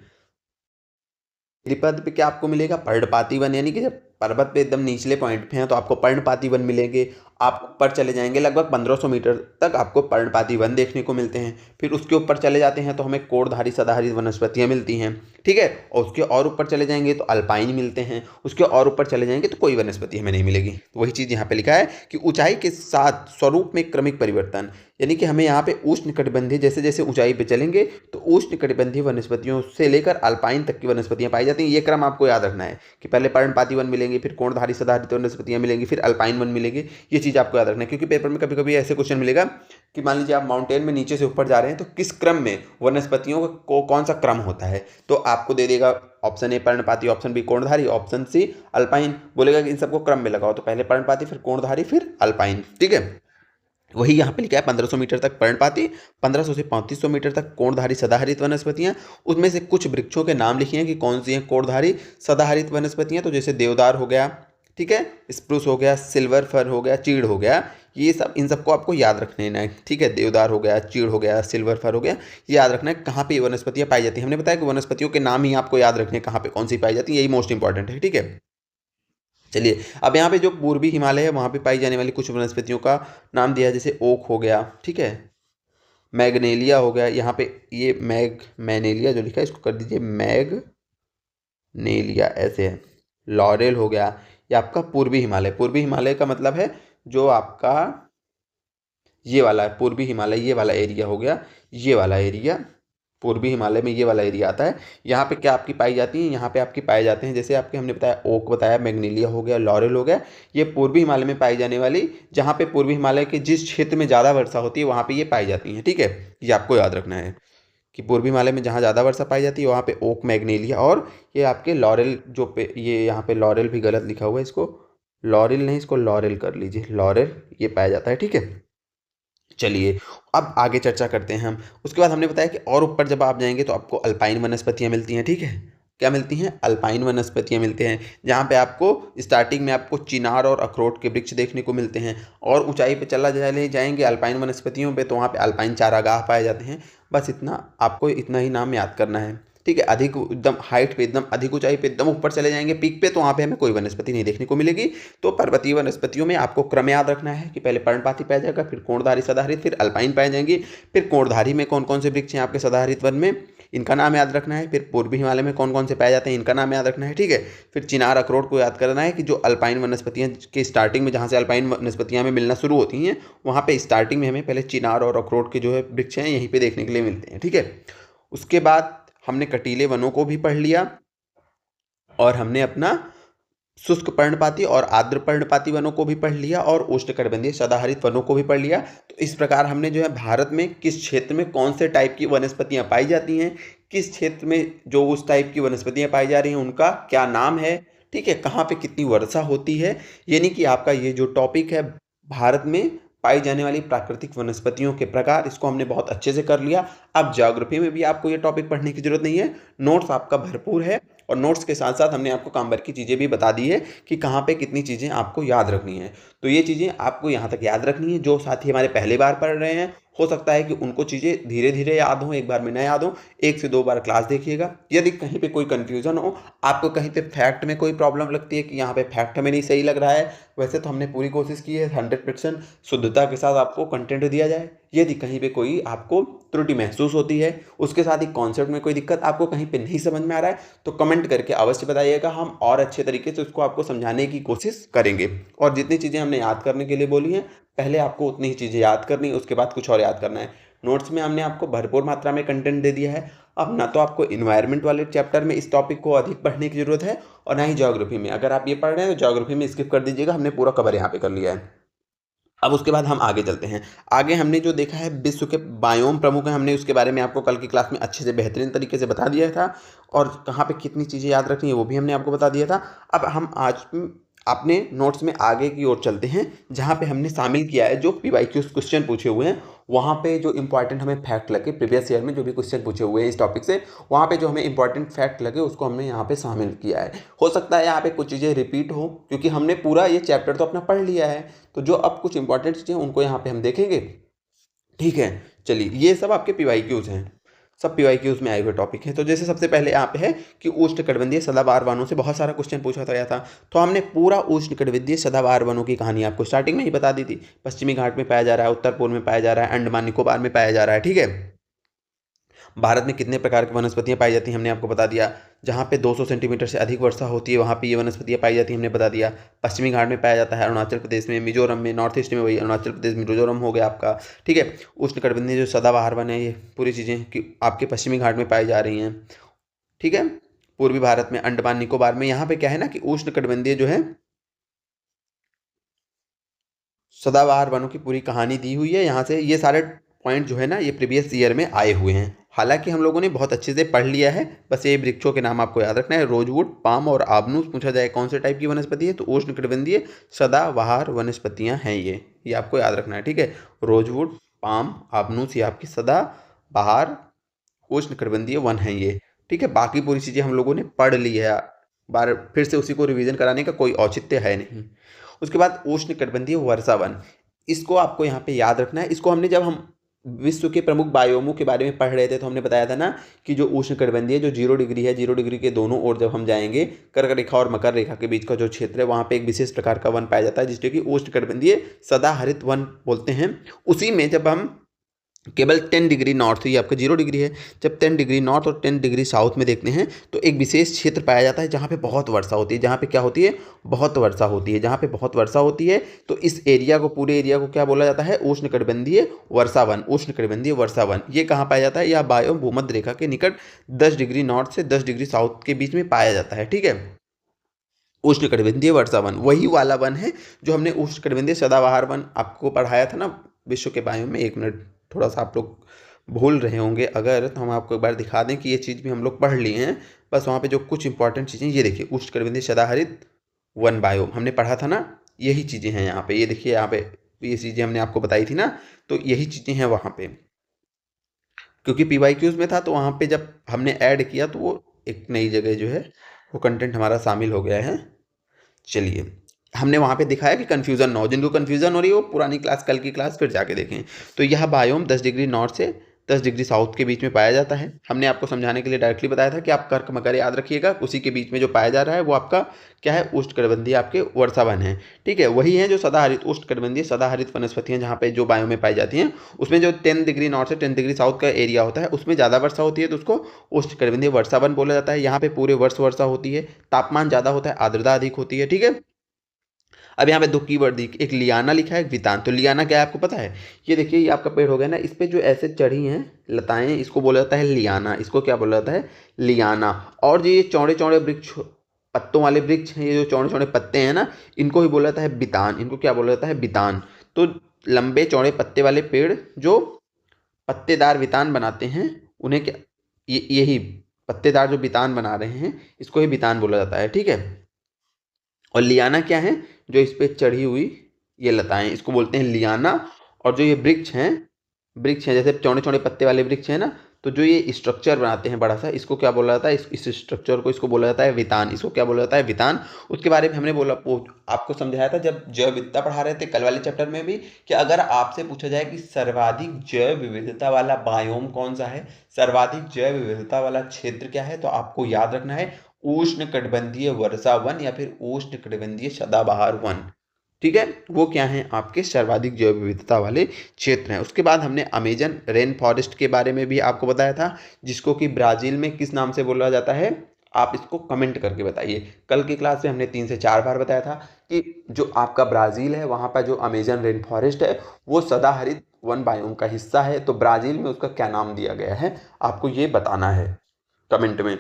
गिरिपद पे क्या आपको मिलेगा? पर्णपाती वन, यानी कि जब पर्वत पे एकदम निचले पॉइंट पे हैं तो आपको पर्णपाती वन मिलेंगे। आप ऊपर चले जाएंगे लगभग 1500 मीटर तक आपको पर्णपाती वन देखने को मिलते हैं। फिर उसके ऊपर चले जाते हैं तो हमें कोड़धारी सदाहरित वनस्पतियाँ मिलती हैं, ठीक है। और उसके और ऊपर चले जाएंगे तो अल्पाइन मिलते हैं। उसके और ऊपर चले जाएंगे तो कोई वनस्पति हमें नहीं मिलेगी। तो वही चीज़ यहाँ पे लिखा है कि ऊंचाई के साथ स्वरूप में क्रमिक परिवर्तन, यानी कि हमें यहाँ पे उष्णकटिबंधीय, जैसे जैसे ऊंचाई पे चलेंगे तो उष्णकटिबंधीय वनस्पतियों से लेकर अल्पाइन तक की वनस्पतियाँ पाई जाती हैं। ये क्रम आपको याद रखना है कि पहले पर्णपाती वन मिलेंगे, फिर कोणधारी सदाहरित वनस्पतियाँ मिलेंगी, फिर अल्पाइन वन मिलेंगे। ये चीज़ आपको याद रखना है, क्योंकि पेपर में कभी कभी ऐसे क्वेश्चन मिलेगा कि मान लीजिए आप माउंटेन में नीचे से ऊपर जा रहे हैं तो किस क्रम में वनस्पतियों को कौन सा क्रम होता है, तो आपको दे देगा ऑप्शन ए पर्णपाती, ऑप्शन बी कोणधारी, ऑप्शन सी अल्पाइन। बोलेगा कि इन सबको क्रम में लगाओ, तो पहले पर्णपाती, फिर कोणधारी, फिर अल्पाइन, ठीक है। वही यहाँ पे लिखा है 1500 मीटर तक पर्णपाती, 1500 से 3500 मीटर तक कोणधारी सदाहरित वनस्पतियाँ। उसमें से कुछ वृक्षों के नाम लिखिए कि कौन सी हैं कोणधारी सदाहरित वनस्पतियाँ। तो जैसे देवदार हो गया, ठीक है, स्प्रूस हो गया, सिल्वर फर हो गया, चीड़ हो गया, ये सब, इन सबको आपको याद रखने है, ठीक है। देवदार हो गया, चीड़ हो गया, सिल्वर फर हो गया, ये याद रखना है कहाँ पे ये वनस्पतियाँ पाई जाती हैं। हमने बताया कि वनस्पतियों के नाम ही आपको याद रखने कहाँ पे कौन सी पाई जाती है, यही मोस्ट इंपॉर्टेंट है, ठीक है। चलिए, अब यहाँ पे जो पूर्वी हिमालय है वहाँ पे पाई जाने वाली कुछ वनस्पतियों का नाम दिया है, जैसे ओक हो गया, ठीक है, मैग्नेलिया हो गया। यहाँ पे ये मैग्नेलिया जो लिखा है इसको कर दीजिए नेलिया ऐसे है। लॉरेल हो गया, ये आपका पूर्वी हिमालय। पूर्वी हिमालय का मतलब है जो आपका ये वाला है पूर्वी हिमालय, ये वाला एरिया हो गया, ये वाला एरिया पूर्वी हिमालय में ये वाला एरिया आता है। यहाँ पे क्या आपकी पाई जाती है, यहाँ पे आपकी पाए जाते हैं जैसे आपके हमने बताया ओक बताया, मैग्नीलिया हो गया, लॉरेल हो गया। ये पूर्वी हिमालय में पाई जाने वाली, जहाँ पे पूर्वी हिमालय के जिस क्षेत्र में ज़्यादा वर्षा होती है वहाँ पे ये पाई जाती हैं। ठीक है, ये आपको याद रखना है कि पूर्वी हिमालय में जहाँ ज़्यादा वर्षा पाई जाती है वहाँ पे ओक, मैग्नीलिया और ये आपके लॉरेल, जो पे ये यहाँ पे लॉरेल भी गलत लिखा हुआ है, इसको लॉरेल नहीं इसको लॉरेल कर लीजिए, लॉरेल ये पाया जाता है। ठीक है, चलिए अब आगे चर्चा करते हैं हम। उसके बाद हमने बताया कि और ऊपर जब आप जाएंगे तो आपको अल्पाइन वनस्पतियाँ मिलती हैं। ठीक है, क्या मिलती हैं, अल्पाइन वनस्पतियाँ मिलते हैं, जहाँ पे आपको स्टार्टिंग में आपको चिनार और अखरोट के वृक्ष देखने को मिलते हैं। और ऊंचाई पे चले जाएंगे अल्पाइन वनस्पतियों पे तो वहाँ पे अल्पाइन चारागाह पाए जाते हैं। बस इतना आपको, इतना ही नाम याद करना है। ठीक है, अधिक एकदम हाइट पे, एकदम अधिक ऊंचाई पे, एकदम ऊपर चले जाएंगे पीक पे तो वहाँ पे हमें कोई वनस्पति नहीं देखने को मिलेगी। तो पर्वतीय वनस्पतियों में आपको क्रम याद रखना है कि पहले पर्णपाती पाया जाएगा, फिर कोणधारी सदाहरित, फिर अल्पाइन पाए जाएंगे। फिर कोणधारी में कौन कौन से वृक्ष हैं आपके सदाहरित वन में, इनका नाम याद रखना है। फिर पूर्वी हिमालय में कौन कौन से पाए जाते हैं, इनका नाम याद रखना है। ठीक है, फिर चिनार अखरोट को याद करना है कि जो अल्पाइन वनस्पतियाँ के स्टार्टिंग में, जहाँ से अल्पाइन वनस्पतियाँ में मिलना शुरू होती हैं वहाँ पे स्टार्टिंग में हमें पहले चिनार और अखरोट के जो है वृक्ष हैं यहीं पे देखने के लिए मिलते हैं। ठीक है, उसके बाद हमने कटीले वनों को भी पढ़ लिया और हमने अपना शुष्क पर्णपाती और आर्द्र पर्णपाती वनों को भी पढ़ लिया और उष्णकटिबंधीय सदाहरित वनों को भी पढ़ लिया। तो इस प्रकार हमने जो है भारत में किस क्षेत्र में कौन से टाइप की वनस्पतियां पाई जाती हैं, किस क्षेत्र में जो उस टाइप की वनस्पतियां पाई जा रही हैं उनका क्या नाम है, ठीक है, कहाँ पे कितनी वर्षा होती है, यानी कि आपका ये जो टॉपिक है भारत में पाई जाने वाली प्राकृतिक वनस्पतियों के प्रकार, इसको हमने बहुत अच्छे से कर लिया। अब ज्योग्राफी में भी आपको ये टॉपिक पढ़ने की जरूरत नहीं है, नोट्स आपका भरपूर है और नोट्स के साथ साथ हमने आपको काम भर की चीज़ें भी बता दी है कि कहाँ पे कितनी चीज़ें आपको याद रखनी है। तो ये चीज़ें आपको यहाँ तक याद रखनी है। जो साथी हमारे पहली बार पढ़ रहे हैं हो सकता है कि उनको चीज़ें धीरे धीरे याद हों, एक बार में ना याद हो, 1 से 2 बार क्लास देखिएगा। यदि कहीं पे कोई कन्फ्यूज़न हो, आपको कहीं पे फैक्ट में कोई प्रॉब्लम लगती है कि यहाँ पे फैक्ट हमें नहीं सही लग रहा है, वैसे तो हमने पूरी कोशिश की है 100% शुद्धता के साथ आपको कंटेंट दिया जाए। यदि कहीं पे कोई आपको त्रुटि महसूस होती है, उसके साथ ही कॉन्सेप्ट में कोई दिक्कत आपको कहीं पे नहीं समझ में आ रहा है, तो कमेंट करके अवश्य बताइएगा, हम और अच्छे तरीके से उसको आपको समझाने की कोशिश करेंगे। और जितनी चीज़ें हमने याद करने के लिए बोली हैं, पहले आपको उतनी ही चीज़ें याद करनी है, उसके बाद कुछ और याद करना है। नोट्स में हमने आपको भरपूर मात्रा में कंटेंट दे दिया है। अब ना तो आपको इन्वायरमेंट वाले चैप्टर में इस टॉपिक को अधिक पढ़ने की जरूरत है और ना ही ज्योग्राफी में। अगर आप ये पढ़ रहे हैं तो ज्योग्राफी में स्किप कर दीजिएगा, हमने पूरा कवर यहाँ पे कर लिया है। अब उसके बाद हम आगे चलते हैं। आगे हमने जो देखा है विश्व के बायोम प्रमुख हैं, हमने उसके बारे में आपको कल की क्लास में अच्छे से बेहतरीन तरीके से बता दिया था और कहाँ पे कितनी चीज़ें याद रखनी है वो भी हमने आपको बता दिया था। अब हम आज अपने नोट्स में आगे की ओर चलते हैं, जहाँ पे हमने शामिल किया है जो PYQ क्वेश्चन पूछे हुए हैं, वहाँ पे जो इंपॉर्टेंट हमें फैक्ट लगे प्रीवियस ईयर में जो भी क्वेश्चन पूछे हुए हैं इस टॉपिक से, वहाँ पे जो हमें इंपॉर्टेंट फैक्ट लगे उसको हमने यहाँ पे शामिल किया है। हो सकता है यहाँ पे कुछ चीज़ें रिपीट हो क्योंकि हमने पूरा ये चैप्टर तो अपना पढ़ लिया है, तो जो अब कुछ इंपॉर्टेंट चीज़ें उनको यहाँ पे हम देखेंगे। ठीक है, चलिए ये सब आपके PYQs हैं, सब PYQs में आए हुए टॉपिक हैं। तो जैसे सबसे पहले यहाँ पे है कि उष्णकटिबंधीय सदाबहार वनों से बहुत सारा क्वेश्चन पूछा गया था, तो हमने पूरा उष्णकटिबंधीय सदाबहार वनों की कहानी आपको स्टार्टिंग में ही बता दी थी। पश्चिमी घाट में पाया जा रहा है, उत्तर पूर्व में पाया जा रहा है, अंडमान निकोबार में पाया जा रहा है। ठीक है, भारत में कितने प्रकार की वनस्पतियां पाई जाती हैं हमने आपको बता दिया। जहाँ पे 200 सेंटीमीटर से अधिक वर्षा होती है वहाँ पे ये वनस्पतियां पाई जाती हैं हमने बता दिया। पश्चिमी घाट में पाया जाता है, अरुणाचल प्रदेश में, मिजोरम में, नॉर्थ ईस्ट में, वही अरुणाचल प्रदेश मिजोरम हो गया आपका। ठीक है, उष्णकटिबंधीय जो सदाबहार वन है ये पूरी चीज़ें कि आपके पश्चिमी घाट में पाई जा रही हैं। ठीक है, पूर्वी भारत में, अंडमान निकोबार में, यहाँ पे क्या है ना कि उष्णकटिबंधीय जो है सदाबहार वनों की पूरी कहानी दी हुई है। यहाँ से ये सारे पॉइंट जो है ना ये प्रीवियस ईयर में आए हुए हैं, हालांकि हम लोगों ने बहुत अच्छे से पढ़ लिया है। बस ये वृक्षों के नाम आपको याद रखना है, रोजवुड, पाम और आबनूस। पूछा जाए कौन से टाइप की वनस्पति है तो उष्णकटिबंधीय सदाबहार वनस्पतियां हैं ये आपको याद रखना है। ठीक है, रोजवुड, पाम, आबनूस ये आपकी सदाबहार उष्णकटिबंधीय वन हैं ये। ठीक है, बाकी पूरी चीज़ें हम लोगों ने पढ़ ली है, बार फिर से उसी को रिवीजन कराने का कोई औचित्य है नहीं। उसके बाद उष्णकटिबंधीय वर्षा वन, इसको आपको यहाँ पे याद रखना है। इसको हमने जब हम विश्व के प्रमुख बायोमों के बारे में पढ़ रहे थे तो हमने बताया था ना कि जो उष्णकटिबंधीय जो 0 डिग्री है, 0 डिग्री के दोनों ओर जब हम जाएंगे, कर्क रेखा और मकर रेखा के बीच का जो क्षेत्र है वहाँ पे एक विशेष प्रकार का वन पाया जाता है जिसको कि उष्णकटिबंधीय सदाहरित वन बोलते हैं। उसी में जब हम केवल 10 डिग्री नॉर्थ, ये आपका 0 डिग्री है। जब 10 डिग्री नॉर्थ और 10 डिग्री साउथ में देखते हैं तो एक विशेष क्षेत्र पाया जाता है जहाँ पे बहुत वर्षा होती है। जहाँ पे क्या होती है? बहुत वर्षा होती है। जहाँ पे बहुत वर्षा होती है तो इस एरिया को, पूरे एरिया को क्या बोला जाता है? उष्णकटिबंधीय वर्षा वन। उष्णकटिबंधीय वर्षा वन ये कहाँ पाया जाता है? यह बायोम भूमध्य रेखा के निकट 10 डिग्री नॉर्थ से 10 डिग्री साउथ के बीच में पाया जाता है। ठीक है, उष्णकटिबंधीय वर्षा वन वही वाला वन है जो हमने उष्णकटिबंधीय सदाबहार वन आपको पढ़ाया था ना विश्व के बायोम में। 1 मिनट, थोड़ा सा आप लोग भूल रहे होंगे अगर, तो हम आपको एक बार दिखा दें कि ये चीज़ भी हम लोग पढ़ लिए हैं। बस वहाँ पे जो कुछ इंपॉर्टेंट चीज़ें, ये देखिए उष्णकटिबंधीय सदाहरित वन बायोम हमने पढ़ा था ना, यही चीज़ें हैं यहाँ पे। ये देखिए यहाँ पे ये चीज़ें हमने आपको बताई थी ना, तो यही चीज़ें हैं वहाँ पे। क्योंकि पीवाईक्यूज में था तो वहाँ पे जब हमने ऐड किया तो वो एक नई जगह जो है वो कंटेंट हमारा शामिल हो गया है। चलिए, हमने वहाँ पे दिखाया कि कन्फ्यूज़न ना हो। जिनको कन्फ्यूज़न हो रही है वो पुरानी क्लास, कल की क्लास फिर जाके देखें। तो यह बायोम 10 डिग्री नॉर्थ से 10 डिग्री साउथ के बीच में पाया जाता है। हमने आपको समझाने के लिए डायरेक्टली बताया था कि आप कर्क मकर याद रखिएगा, उसी के बीच में जो पाया जा रहा है वो आपका क्या है? उष्णकटिबंधीय आपके वर्षा वन है। ठीक है, वही है जो सदाहरित उष्णकटिबंधीय सदाहरित वनस्पतियाँ जहाँ पे जो बायो में पाई जाती हैं, उसमें जो 10 डिग्री नॉर्थ से 10 डिग्री साउथ का एरिया होता है उसमें ज़्यादा वर्षा होती है तो उसको उष्णकटिबंधीय वर्षा वन बोला जाता है। यहाँ पे पूरे वर्ष वर्षा होती है, तापमान ज़्यादा होता है, आर्द्रता अधिक होती है। ठीक है, अब यहाँ पे दो कीवर्ड दी, एक लियाना लिखा है, एक वितान। तो लियाना क्या है आपको पता है? ये देखिए, ये आपका पेड़ हो गया ना, इस पे जो ऐसे चढ़ी हैं लताएं, इसको बोला जाता है लियाना। इसको क्या बोला जाता है? लियाना। और जो ये चौड़े चौड़े वृक्ष, पत्तों वाले वृक्ष हैं, ये जो चौड़े चौड़े पत्ते हैं ना, इनको ही बोला जाता है बितान। इनको क्या बोला जाता है? बितान। तो लंबे चौड़े पत्ते वाले पेड़ जो पत्तेदार वितान बनाते हैं उन्हें क्या, यही पत्तेदार जो बितान बना रहे हैं इसको ही बितान बोला जाता है। ठीक है, और लियाना क्या है? जो इस पे चढ़ी हुई ये लताएं, इसको बोलते हैं लियाना। और जो ये वृक्ष हैं जैसे चौड़े चौड़े पत्ते वाले वृक्ष हैं ना, तो जो ये स्ट्रक्चर बनाते हैं बड़ा सा, इसको क्या बोला जाता है? इस स्ट्रक्चर को इसको बोला जाता है वितान। इसको क्या बोला जाता है? वितान। उसके बारे में हमने बोला, आपको समझाया था जब जैव विविधता पढ़ा रहे थे कल वाले चैप्टर में भी, कि अगर आपसे पूछा जाए कि सर्वाधिक जैव विविधता वाला बायोम कौन सा है, सर्वाधिक जैव विविधता वाला क्षेत्र क्या है, तो आपको याद रखना है उष्णकटिबंधीय वर्षा वन या फिर उष्णकटिबंधीय सदाबहार वन। ठीक है, वो क्या है? आपके सर्वाधिक जैव विविधता वाले क्षेत्र हैं। उसके बाद हमने अमेजन रेन फॉरेस्ट के बारे में भी आपको बताया था, जिसको कि ब्राजील में किस नाम से बोला जाता है? आप इसको कमेंट करके बताइए। कल की क्लास में हमने 3 से 4 बार बताया था कि जो आपका ब्राज़ील है वहाँ पर जो अमेजन रेन फॉरेस्ट है वो सदाहरित वन बायोम का हिस्सा है। तो ब्राज़ील में उसका क्या नाम दिया गया है आपको ये बताना है कमेंट में।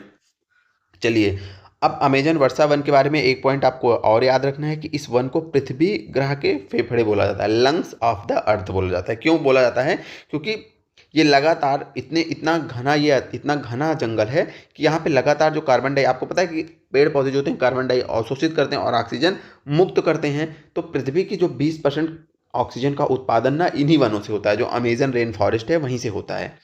चलिए, अब अमेजन वर्षा वन के बारे में एक पॉइंट आपको और याद रखना है कि इस वन को पृथ्वी ग्रह के फेफड़े बोला जाता है, लंग्स ऑफ द अर्थ बोला जाता है। क्यों बोला जाता है? क्योंकि ये लगातार इतना घना जंगल है कि यहाँ पे लगातार जो कार्बन डाई, आपको पता है कि पेड़ पौधे जो होते हैं कार्बन डाई अवशोषित करते हैं और ऑक्सीजन मुक्त करते हैं। तो पृथ्वी की जो 20% ऑक्सीजन का उत्पादन ना इन्हीं वनों से होता है, जो अमेजन रेन फॉरेस्ट है वहीं से होता है।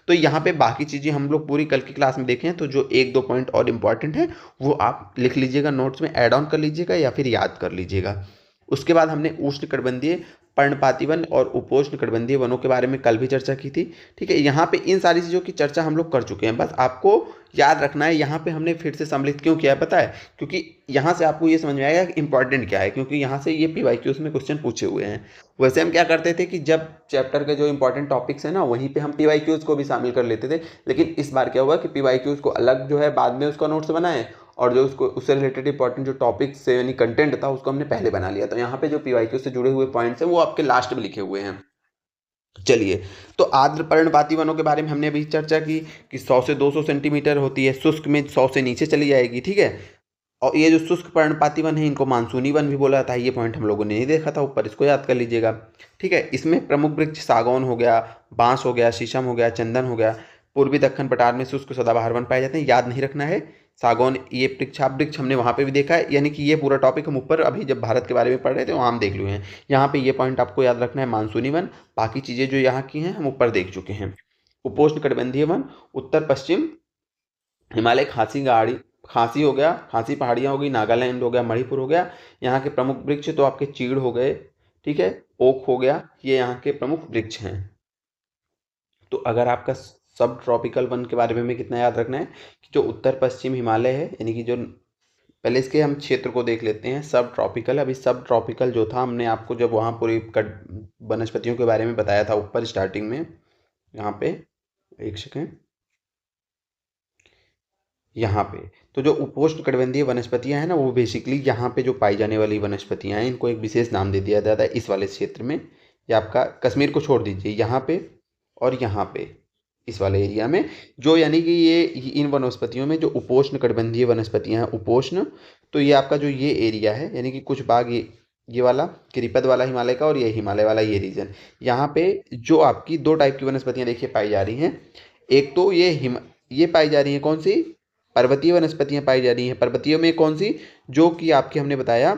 तो यहाँ पे बाकी चीज़ें हम लोग पूरी कल की क्लास में देखें, तो जो 1-2 पॉइंट और इम्पॉर्टेंट है वो आप लिख लीजिएगा, नोट्स में ऐड ऑन कर लीजिएगा या फिर याद कर लीजिएगा। उसके बाद हमने उष्णकटिबंधीय पर्णपाती वन और उपोष्णकटिबंधीय वनों के बारे में कल भी चर्चा की थी। ठीक है, यहाँ पे इन सारी चीज़ों की चर्चा हम लोग कर चुके हैं। बस आपको याद रखना है यहाँ पे हमने फिर से सम्मिलित क्यों किया है पता है? क्योंकि यहाँ से आपको ये समझ में आएगा कि इंपॉर्टेंट क्या है, क्योंकि यहाँ से ये पीवाईक्यूज में क्वेश्चन पूछे हुए हैं। वैसे हम क्या करते थे कि जब चैप्टर के जो इंपॉर्टेंट टॉपिक्स हैं ना वहीं पे हम पीवाईक्यूज को भी शामिल कर लेते थे, लेकिन इस बार क्या हुआ कि पीवाईक्यूज को अलग जो है बाद में उसका नोट्स बनाए, और जो उसको उससे रिलेटेड इंपॉर्टेंट जो टॉपिक्स से यानी कंटेंट था उसको हमने पहले बना लिया। तो यहाँ पे जो पीवाईक्यू से जुड़े हुए पॉइंट्स हैं वो आपके लास्ट में लिखे हुए हैं। चलिए, तो आर्द्र पर्णपाती वनों के बारे में हमने अभी चर्चा की कि 100 से 200 सेंटीमीटर होती है, शुष्क में 100 से नीचे चली जाएगी। ठीक है, और ये जो शुष्क पर्णपाती वन है इनको मानसूनी वन भी बोला जाता है। ये पॉइंट हम लोगों ने नहीं देखा था ऊपर, इसको याद कर लीजिएगा। ठीक है, इसमें प्रमुख वृक्ष सागौन हो गया, बांस हो गया, शीशम हो गया, चंदन हो गया। पूर्वी दक्कन पठार में शुष्क सदाबहार वन पाए जाते हैं, याद नहीं रखना है। सागौन ये वृक्ष हमने वहाँ पे भी देखा है, यानी कि ये पूरा टॉपिक हम ऊपर अभी जब भारत के बारे में पढ़ रहे थे वहाँ हम देख लिए हैं। यहाँ पे ये पॉइंट आपको याद रखना है, मानसूनी वन। बाकी चीज़ें जो यहाँ की हैं हम ऊपर देख चुके हैं। उपोष्ण कटिबंधीय वन उत्तर पश्चिम हिमालय, खांसी हो गया, खांसी पहाड़ियाँ हो गई, नागालैंड हो गया, मणिपुर हो गया। यहाँ के प्रमुख वृक्ष तो आपके चीड़ हो गए, ठीक है, ओक हो गया, ये यहाँ के प्रमुख वृक्ष हैं। तो अगर आपका सब ट्रॉपिकल वन के बारे में कितना याद रखना है कि जो उत्तर पश्चिम हिमालय है, यानी कि जो पहले इसके हम क्षेत्र को देख लेते हैं। सब ट्रॉपिकल, अभी सब ट्रॉपिकल जो था हमने आपको जब वहाँ पूरी वनस्पतियों के बारे में बताया था ऊपर स्टार्टिंग में, यहाँ पे एक सेकेंड, यहाँ पे तो जो उपोष्णकटिबंधीय वनस्पतियां हैं ना, वो बेसिकली यहाँ पे जो पाई जाने वाली वनस्पतियां हैं, इनको एक विशेष नाम दे दिया जाता है इस वाले क्षेत्र में। ये आपका कश्मीर को छोड़ दीजिए, यहाँ पे और यहाँ पे इस वाले एरिया में, जो यानी कि ये इन वनस्पतियों में जो उपोष्णकटिबंधीय वनस्पतियां हैं, उपोष्ण, तो ये आपका जो ये एरिया है, यानी कि कुछ भाग ये वाला गिरिपद वाला हिमालय का और ये हिमालय वाला ये रीजन, यहाँ पे जो आपकी दो टाइप की वनस्पतियां देखिए पाई जा रही हैं। एक तो ये पाई जा रही है कौन सी, पर्वतीय वनस्पतियां पाई जा रही हैं। पर्वतीय में कौन सी, जो कि आपकी हमने बताया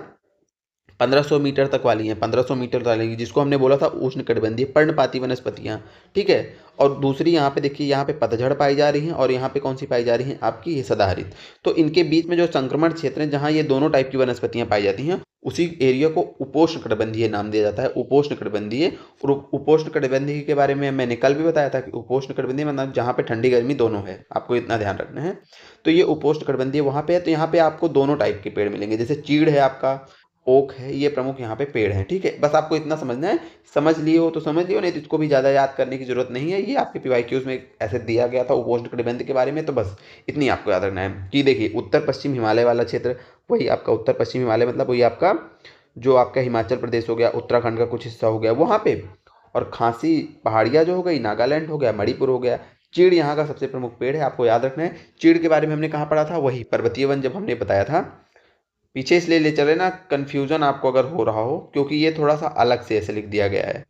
1500 मीटर तक वाली हैं, 1500 मीटर वाली, जिसको हमने बोला था उष्णकटिबंधीय पर्णपाती वनस्पतियां, ठीक है। और दूसरी यहाँ पे देखिए, यहाँ पे पतझड़ पाई जा रही हैं और यहाँ पे कौन सी पाई जा रही हैं आपकी, ये सदाहरित। तो इनके बीच में जो संक्रमण क्षेत्र है जहाँ ये दोनों टाइप की वनस्पतियां पाई जाती हैं, उसी एरिया को उपोष्णकटिबंधीय नाम दिया जाता है, उपोष्णकटिबंधीय। और उपोष्णकटिबंधीय के बारे में मैंने कल भी बताया था कि उपोष्णकटिबंधीय मतलब जहाँ पे ठंडी गर्मी दोनों है, आपको इतना ध्यान रखना है। तो ये उपोष्णकटिबंधीय वहाँ पे है, तो यहाँ पे आपको दोनों टाइप के पेड़ मिलेंगे, जैसे चीड़ है आपका, ओक है, ये प्रमुख यहाँ पे पेड़ हैं, ठीक है। बस आपको इतना समझना है, समझ लिए हो तो समझ लियो, नहीं तो इसको भी ज़्यादा याद करने की जरूरत नहीं है। ये आपके पीवाईक्यूज में ऐसे दिया गया था उपोष्णकटिबंधीय के बारे में, तो बस इतनी आपको याद रखना है कि देखिए उत्तर पश्चिम हिमालय वाला क्षेत्र, वही आपका उत्तर पश्चिम हिमालय मतलब वही आपका जो आपका हिमाचल प्रदेश हो गया, उत्तराखंड का कुछ हिस्सा हो गया वहाँ पे, और खासी पहाड़ियाँ जो हो गई, नागालैंड हो गया, मणिपुर हो गया। चीड़ यहाँ का सबसे प्रमुख पेड़ है, आपको याद रखना है। चीड़ के बारे में हमने कहाँ पढ़ा था, वही पर्वतीय वन जब हमने बताया था। पीछे इसलिए ले चले ना, कंफ्यूजन आपको अगर हो रहा हो, क्योंकि ये थोड़ा सा अलग से ऐसे लिख दिया गया है,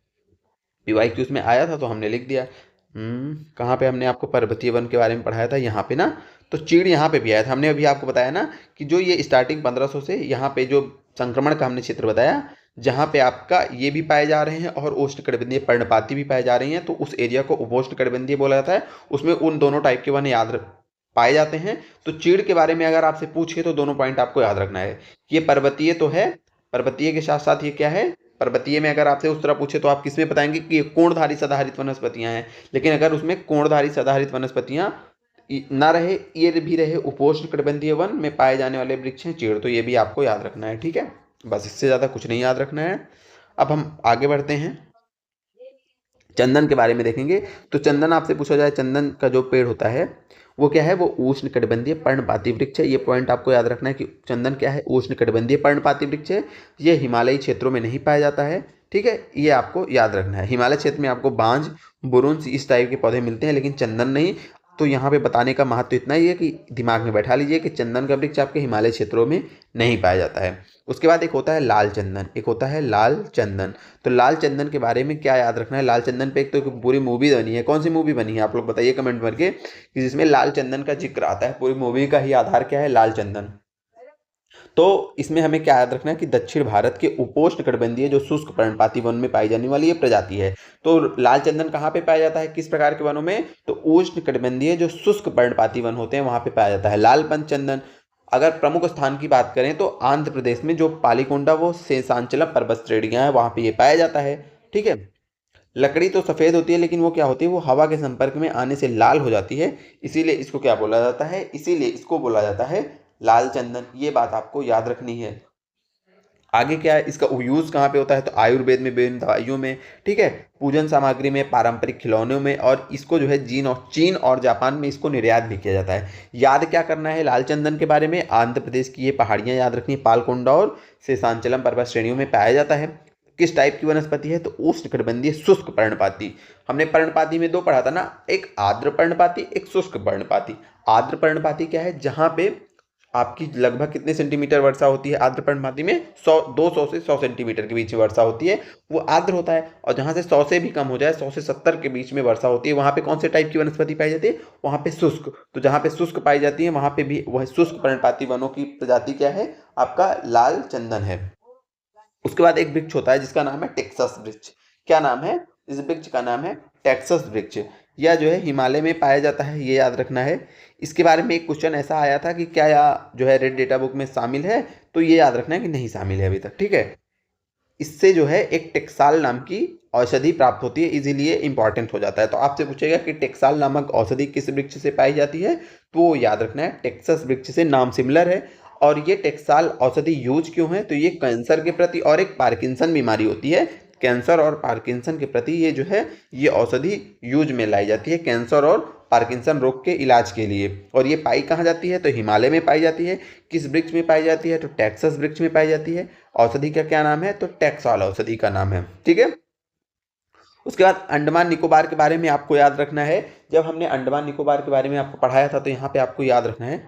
पीवाईक्यूज में आया था तो हमने लिख दिया। कहाँ पे हमने आपको पर्वतीय वन के बारे में पढ़ाया था, यहाँ पे ना। तो चीड़ यहाँ पे भी आया था, हमने अभी आपको बताया ना कि जो ये स्टार्टिंग 1500 से यहाँ पे जो संक्रमण का हमने क्षेत्र बताया, जहाँ पे आपका ये भी पाए जा रहे हैं और उष्णकटिबंधीय पर्णपाती भी पाए जा रही हैं, तो उस एरिया को उपोष्णकटिबंधीय बोला जाता है। उसमें उन दोनों टाइप के वन पाए जाते हैं। तो चीड़ के बारे में अगर आपसे पूछे तो दोनों पॉइंट आपको याद रखना है, ये पर्वतीय तो है, पर्वतीय के साथ साथ ये क्या है, पर्वतीय में अगर आपसे उस तरह पूछे तो आप किसमें बताएंगे कि ये कोणधारी सदाहरित वनस्पतियां हैं। लेकिन अगर उसमें कोणधारी सदाहरित वनस्पतियां ना रहे, ये भी रहे उपोष्णकटिबंधीय वन में पाए जाने वाले वृक्ष हैं चीड़, तो ये भी आपको याद रखना है, ठीक है। बस इससे ज़्यादा कुछ नहीं याद रखना है। अब हम आगे बढ़ते हैं, चंदन के बारे में देखेंगे। तो चंदन आपसे पूछा जाए, चंदन का जो पेड़ होता है वो क्या है, वो उष्णकटिबंधीय पर्णपाती वृक्ष है। ये पॉइंट आपको याद रखना है कि चंदन क्या है, उष्णकटिबंधीय पर्णपाती वृक्ष है। ये हिमालयी क्षेत्रों में नहीं पाया जाता है, ठीक है, ये आपको याद रखना है। हिमालय क्षेत्र में आपको बांज, बुरुंश इस टाइप के पौधे मिलते हैं, लेकिन चंदन नहीं। तो यहाँ पे बताने का महत्व इतना ही है कि दिमाग में बैठा लीजिए कि चंदन का वृक्ष आपके हिमालय क्षेत्रों में नहीं पाया जाता है। उसके बाद एक होता है लाल चंदन, एक होता है लाल चंदन। तो लाल चंदन के बारे में क्या याद रखना है, लाल चंदन पे एक तो पूरी मूवी बनी है, कौन सी मूवी बनी है आप लोग बताइए कमेंट करके, कि जिसमें लाल चंदन का जिक्र आता है। पूरी मूवी का ही आधार क्या है, लाल चंदन। तो इसमें हमें क्या याद रखना है कि दक्षिण भारत के उपोष्णकटिबंधीय जो शुष्क पर्णपाती वन में पाई जाने वाली ये प्रजाति है। तो लाल चंदन कहाँ पे पाया जाता है, किस प्रकार के वनों में, तो उष्णकटिबंधीय जो शुष्क पर्णपाती वन होते हैं वहां पे पाया जाता है लाल चंदन। अगर प्रमुख स्थान की बात करें तो आंध्र प्रदेश में जो पालीकोंडा वो शेषांचलम पर्वत श्रेणियां हैं वहां पे ये पाया जाता है, ठीक है। लकड़ी तो सफ़ेद होती है, लेकिन वो क्या होती है, वो हवा के संपर्क में आने से लाल हो जाती है, इसीलिए इसको क्या बोला जाता है, इसीलिए इसको बोला जाता है लाल चंदन। ये बात आपको याद रखनी है। आगे क्या है, इसका यूज कहाँ पे होता है, तो आयुर्वेद में, विभिन्न दवाइयों में, ठीक है, पूजन सामग्री में, पारंपरिक खिलौनों में, और इसको जो है चीन और जापान में इसको निर्यात भी किया जाता है। याद क्या करना है लाल चंदन के बारे में, आंध्र प्रदेश की ये पहाड़ियाँ याद रखनी, पालकोंडा और शेषांचलम पर्वत श्रेणियों में पाया जाता है। किस टाइप की वनस्पति है, तो उष्णकटिबंधीय शुष्क पर्णपाती। हमने पर्णपाती में दो पढ़ा था ना, एक आर्द्र पर्णपाती, एक शुष्क पर्णपाती। आर्द्र पर्णपाती क्या है, जहाँ पे आपकी लगभग कितने सेंटीमीटर वर्षा होती है, आर्द्र पर्णपाती में 200 से 100 सेंटीमीटर के बीच में वर्षा होती है, वो आर्द्र होता है। और जहाँ से 100 से भी कम हो जाए, 100 से 70 के बीच में वर्षा होती है, वहाँ पे कौन से टाइप की वनस्पति पाई जाती है, वहाँ पे शुष्क। तो जहाँ पे शुष्क पाई जाती है वहाँ पे भी वह शुष्क पर्णपाती वनों की प्रजाति क्या है, आपका लाल चंदन है। उसके बाद एक वृक्ष होता है जिसका नाम है टेक्सास वृक्ष। क्या नाम है, इस वृक्ष का नाम है टेक्सास वृक्ष। यह जो है हिमालय में पाया जाता है, ये याद रखना है। इसके बारे में एक क्वेश्चन ऐसा आया था कि क्या यह जो है रेड डेटा बुक में शामिल है, तो ये याद रखना है कि नहीं शामिल है अभी तक, ठीक है। इससे जो है एक टेक्साल नाम की औषधि प्राप्त होती है, इसीलिए इंपॉर्टेंट हो जाता है। तो आपसे पूछेगा कि टेक्साल नामक औषधि किस वृक्ष से पाई जाती है, तो याद रखना है टेक्सास वृक्ष से, नाम सिमिलर है। और ये टेक्साल औषधि यूज क्यों है, तो ये कैंसर के प्रति और एक पार्किंसन बीमारी होती है, कैंसर और पार्किंसन के प्रति ये जो है ये औषधि यूज में लाई जाती है कैंसर और पार्किंसन रोग के इलाज के लिए। और ये पाई कहाँ जाती है? तो हिमालय में पाई जाती है। किस वृक्ष में पाई जाती है? तो टेक्सास वृक्ष में पाई जाती है। औषधि का क्या नाम है? तो टैक्साल औषधि का नाम है। ठीक है। उसके बाद अंडमान निकोबार के बारे में आपको याद रखना है। जब हमने अंडमान निकोबार के बारे में आपको पढ़ाया था तो यहाँ पे आपको याद रखना है